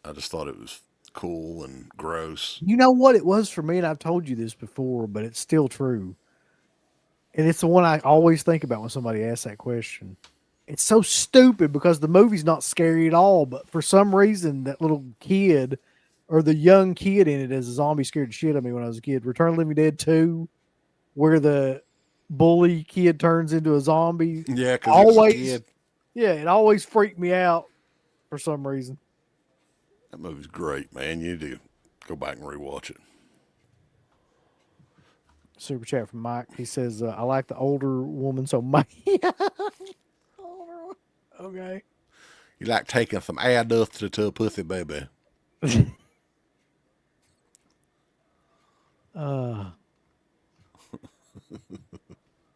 I just thought it was cool and gross. You know what it was for me, and I've told you this before, but it's still true. And it's the one I always think about when somebody asks that question. It's so stupid because the movie's not scary at all, but for some reason that little kid or the young kid in it as a zombie scared the shit out of me when I was a kid. Return of the Living Dead 2, where the bully kid turns into a zombie. Yeah, because he was a Always, kid. yeah, it always freaked me out for some reason. That movie's great, man. You need to go back and rewatch it. Super chat from Mike. He says, I like the older woman so much. Okay. You like taking some adult to a pussy, baby. Uh,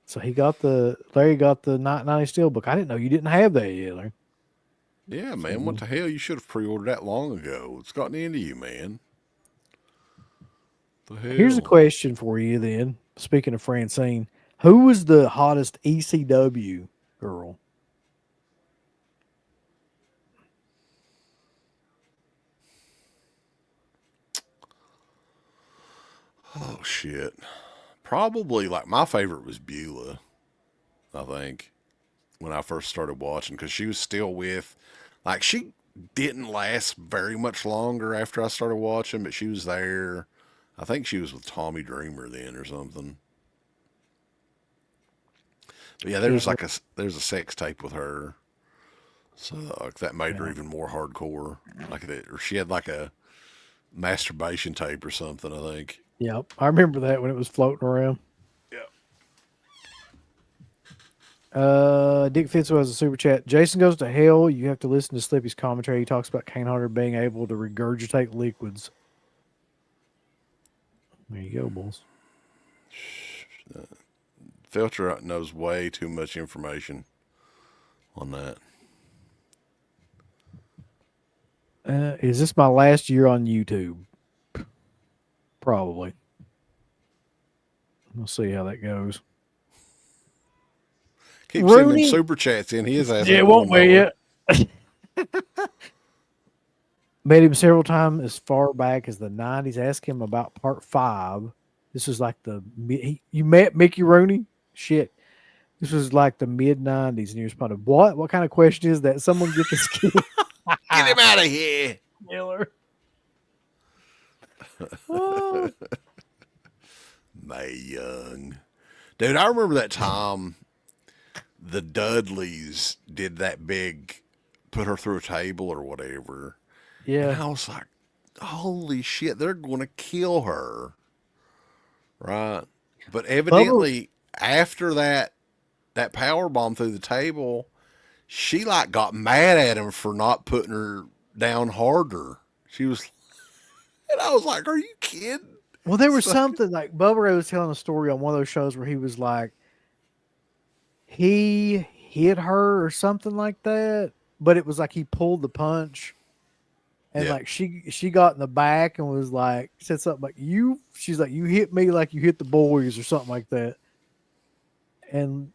so Larry got the 90 Steelbook. I didn't know you didn't have that yet, Larry. Yeah, man. What the hell? You should have pre-ordered that long ago. It's gotten into you, man. The hell? Here's a question for you then. Speaking of Francine, who was the hottest ECW girl? Oh shit. Probably like my favorite was Beulah. I think when I first started watching because she was still with, like she didn't last very much longer after I started watching, but she was there. I think she was with Tommy Dreamer then or something. But yeah, there's a sex tape with her, so like, that made her even more hardcore. Like that, or she had like a masturbation tape or something. I think. Yep. I remember that when it was floating around. Yeah. Dick Fitzo has a super chat. Jason Goes to Hell. You have to listen to Slippy's commentary. He talks about Kane Hodder being able to regurgitate liquids. There you go, boys. Filter knows way too much information on that. Is this my last year on YouTube? Probably. We'll see how that goes. Keep sending them super chats in. His ass. Yeah, it won't be yet. Met him several times as far back as the 90s. Asked him about part 5. This was like you met Mickey Rooney? Shit. This was like the mid 90s. And he responded, What? What kind of question is that? Someone get this kid. Get him out of here. Miller. Oh. Mae Young. Dude, I remember that time the Dudleys did that big put her through a table or whatever. Yeah. And I was like, holy shit, they're going to kill her. Right. But evidently, after that power bomb through the table, she like got mad at him for not putting her down harder. She was, and I was like, are you kidding? Well, there was something like Bubba Ray was telling a story on one of those shows where he was like, he hit her or something like that, but it was like he pulled the punch. And like she got in the back and was like, said something like, she's like, you hit me like you hit the boys or something like that. And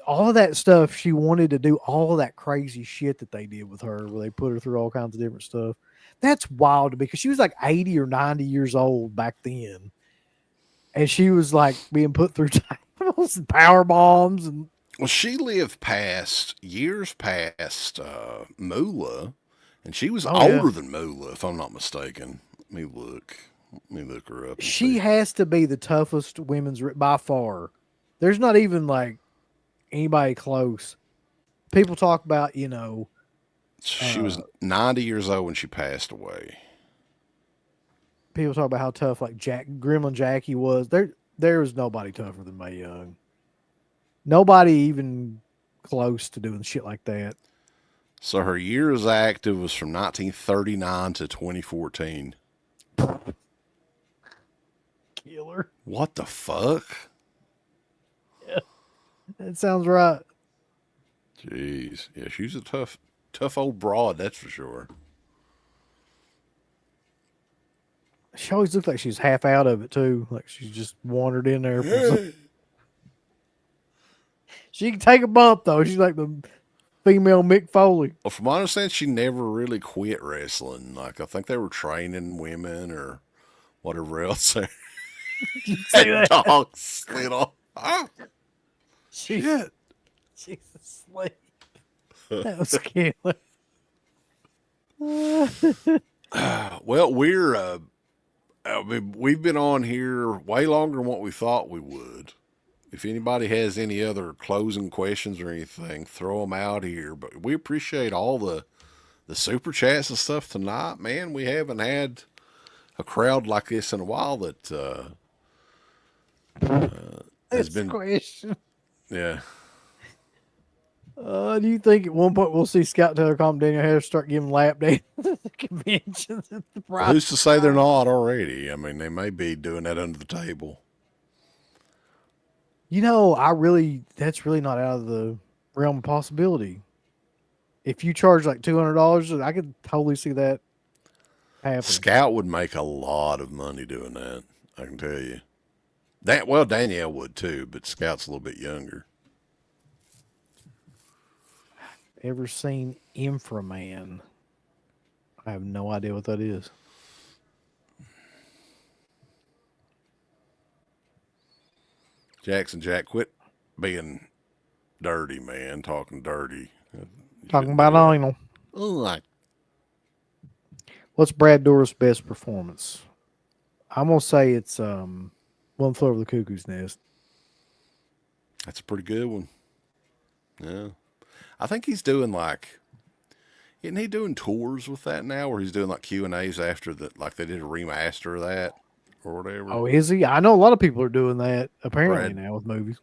all of that stuff, she wanted to do all of that crazy shit that they did with her, where they put her through all kinds of different stuff. That's wild to me because she was like 80 or 90 years old back then. And she was like being put through tables and power bombs. And well, she lived years past Moolah. And she was older than Moolah, if I'm not mistaken. Let me look her up. She has to be the toughest women's by far. There's not even like anybody close. People talk about, she was 90 years old when she passed away. People talk about how tough like Gremlin Jackie was. There was nobody tougher than Mae Young. Nobody even close to doing shit like that. So her years active was from 1939 to 2014. Killer. What the fuck? Yeah, that sounds right. Jeez. Yeah, she's a tough old broad, that's for sure. She always looked like she's half out of it too, like she just wandered in there from some. She can take a bump though. She's like the female Mick Foley. Well, from my understanding, she never really quit wrestling. Like I think they were training women or whatever else. See That that? dog slid off. Oh, She's shit. she's asleep. That was killer. Well, we've been on here way longer than what we thought we would. If anybody has any other closing questions or anything, throw them out here. But we appreciate all the super chats and stuff tonight, man. We haven't had a crowd like this in a while that has That's the been, question. yeah. Do you think at one point we'll see Scott Taylor, Calm Daniel Harris start giving lap dances at the conventions at the Well, Pride? who's to say they're not already? I mean, they may be doing that under the table. That's really not out of the realm of possibility. If you charge like $200, I could totally see that happening. Scout would make a lot of money doing that. I can tell you. Danielle would too, but Scout's a little bit younger. Ever seen Inframan? I have no idea what that is. Jack, quit being dirty, man. Talking dirty. You Talking shouldn't about do that. anal. Oh, What's Brad Dourif's best performance? I'm gonna say it's One Flew Over the Cuckoo's Nest. that's a pretty good one. Yeah. I think he's doing isn't he doing tours with that now where he's doing like Q&As after that, like they did a remaster of that or whatever? Oh, is he? I know a lot of people are doing that apparently Brad- now with movies.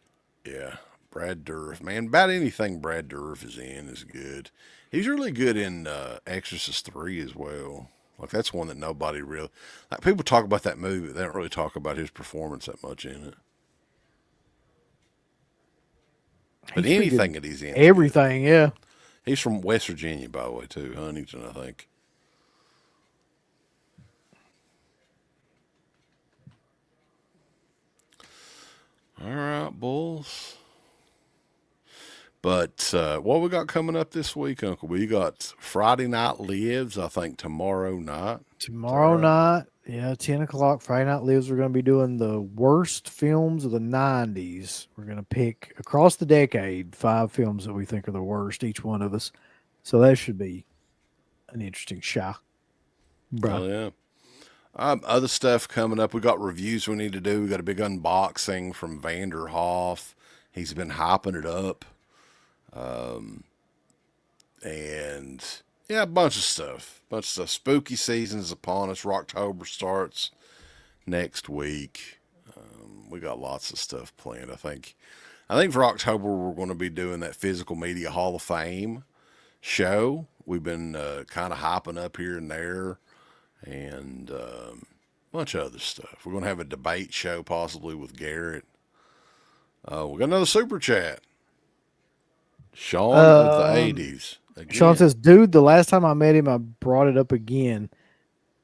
Yeah. Brad Dourif, man. About anything Brad Dourif is in is good. He's really good in Exorcist 3 as well. Like that's one that nobody really like. People talk about that movie, but they don't really talk about his performance that much in it. But He's pretty good anything in that he's in, is good. everything, yeah. He's from West Virginia, by the way, too. Huntington, I think. All right, Bulls. But what we got coming up this week, Uncle? We got Friday Night Lives, I think, tomorrow night. Tomorrow right? night, 10 o'clock, Friday Night Lives. We're going to be doing the worst films of the 90s. We're going to pick across the decade 5 films that we think are the worst, each one of us. So that should be an interesting show. Bro. Oh, yeah. Other stuff coming up. We got reviews we need to do. We got a big unboxing from Vanderhoff. He's been hyping it up. And yeah, a bunch of stuff. Spooky season is upon us. Rocktober starts next week. We got lots of stuff planned. I think for October we're going to be doing that Physical Media Hall of Fame show. We've been kind of hopping up here and there, and a bunch of other stuff. We're going to have a debate show possibly with Garrett. We got another super chat. Sean of the 80s. Again. Sean says, dude, the last time I met him, I brought it up again.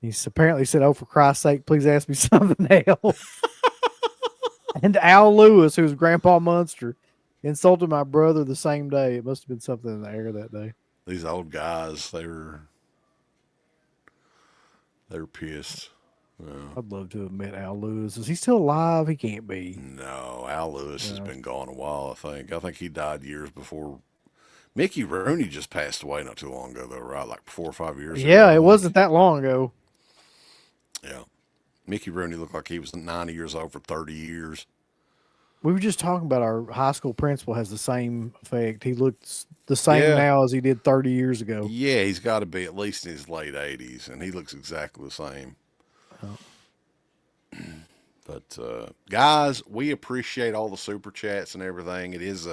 He's apparently said, oh, for Christ's sake, please ask me something else. And Al Lewis, who's Grandpa Munster, insulted my brother the same day. It must have been something in the air that day. These old guys, they were pissed. I'd love to have met Al Lewis. Is he still alive? He can't be. No, Al Lewis has been gone a while, I think. I think he died years before. Mickey Rooney just passed away not too long ago, though, right? Like 4 or 5 years ago. Yeah, it wasn't that long ago. Yeah. Mickey Rooney looked like he was 90 years old for 30 years. We were just talking about our high school principal has the same effect. He looks the same now as he did 30 years ago. Yeah, he's got to be at least in his late 80s, and he looks exactly the same. Oh. But, guys, we appreciate all the super chats and everything. It is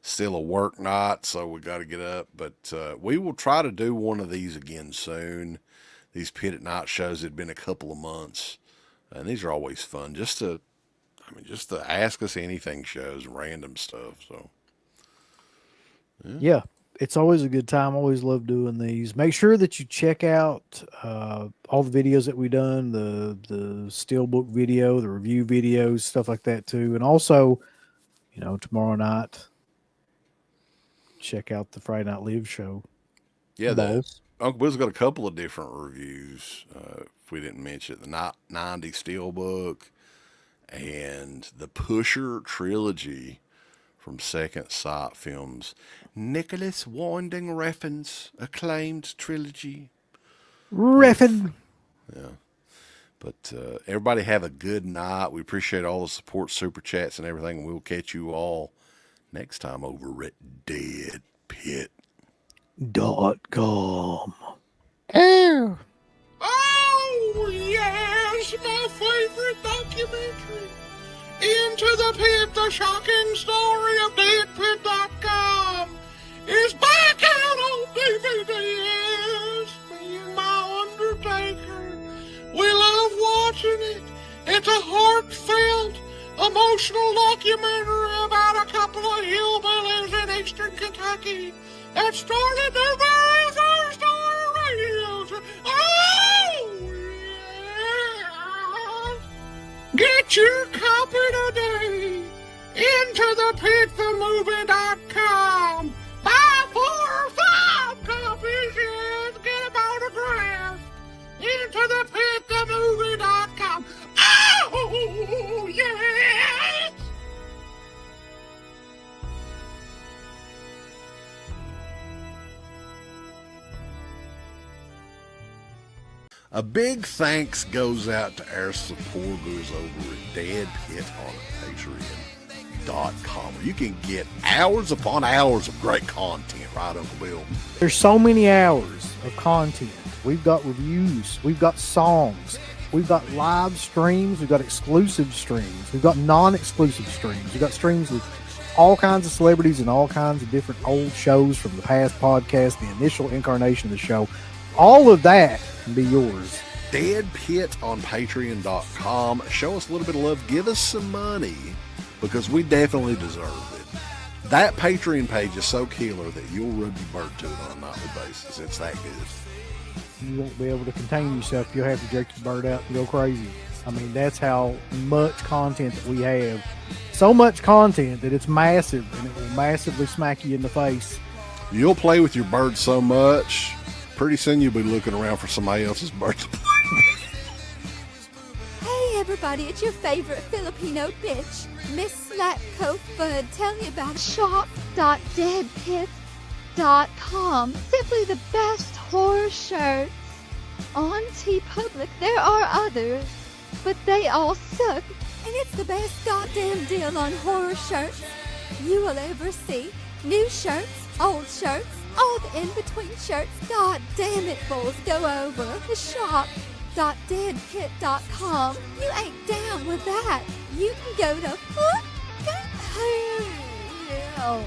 still a work night, so we got to get up. But we will try to do one of these again soon. These Pit at Night shows had been a couple of months, and these are always fun. Just to ask us anything shows, random stuff. So yeah. It's always a good time. Always love doing these. Make sure that you check out all the videos that we've done, the steelbook video, the review videos, stuff like that too. And also, tomorrow night, check out the Friday Night Live show. Yeah, Balls. Uncle Bill's got a couple of different reviews. If we didn't mention it, the 90 Steelbook and the Pusher trilogy from Second Sight Films. Nicholas Winding Refn's acclaimed trilogy. Reffin. Yeah. But everybody have a good night. We appreciate all the support, super chats, and everything. We'll catch you all next time over at Dead Pit. .com. Oh, yes, my favorite documentary. Into the Pit, the shocking story of DeadPit.com is back out on DVD. Yes, me and my Undertaker. We love watching it. It's a heartfelt, emotional documentary about a couple of hillbillies in eastern Kentucky that started their very first radio show. Oh, yeah. Get your copy today. IntoThePitTheMovie.com. Buy 4 or 5 copies, yes. Get them autographed. IntoThePitTheMovie.com. Oh, yes. A big thanks goes out to our supporters over at Dead Pit on Patreon.com. You can get hours upon hours of great content, right, Uncle Bill? There's so many hours of content. We've got reviews. We've got songs. We've got live streams. We've got exclusive streams. We've got non-exclusive streams. We've got streams with all kinds of celebrities and all kinds of different old shows from the past podcast, the initial incarnation of the show. All of that can be yours. Dead Pit on Patreon.com. Show us a little bit of love. Give us some money because we definitely deserve it. That Patreon page is so killer that you'll rub your bird to it on a nightly basis. It's that good. You won't be able to contain yourself. You'll have to jerk your bird out and go crazy. I mean, that's how much content that we have. So much content that it's massive, and it will massively smack you in the face. You'll play with your bird so much, pretty soon you'll be looking around for somebody else's bird to play. Hey everybody, it's your favorite Filipino bitch, Miss Slatko Fudd, telling you about shop.deadpit.com. Simply the best horror shirts. On TeePublic, there are others, but they all suck. And it's the best goddamn deal on horror shirts you will ever see. New shirts, old shirts, all the in-between shirts. God damn it, bulls, go over the shop.deadpit.com. You ain't down with that. You can go to fucking hell.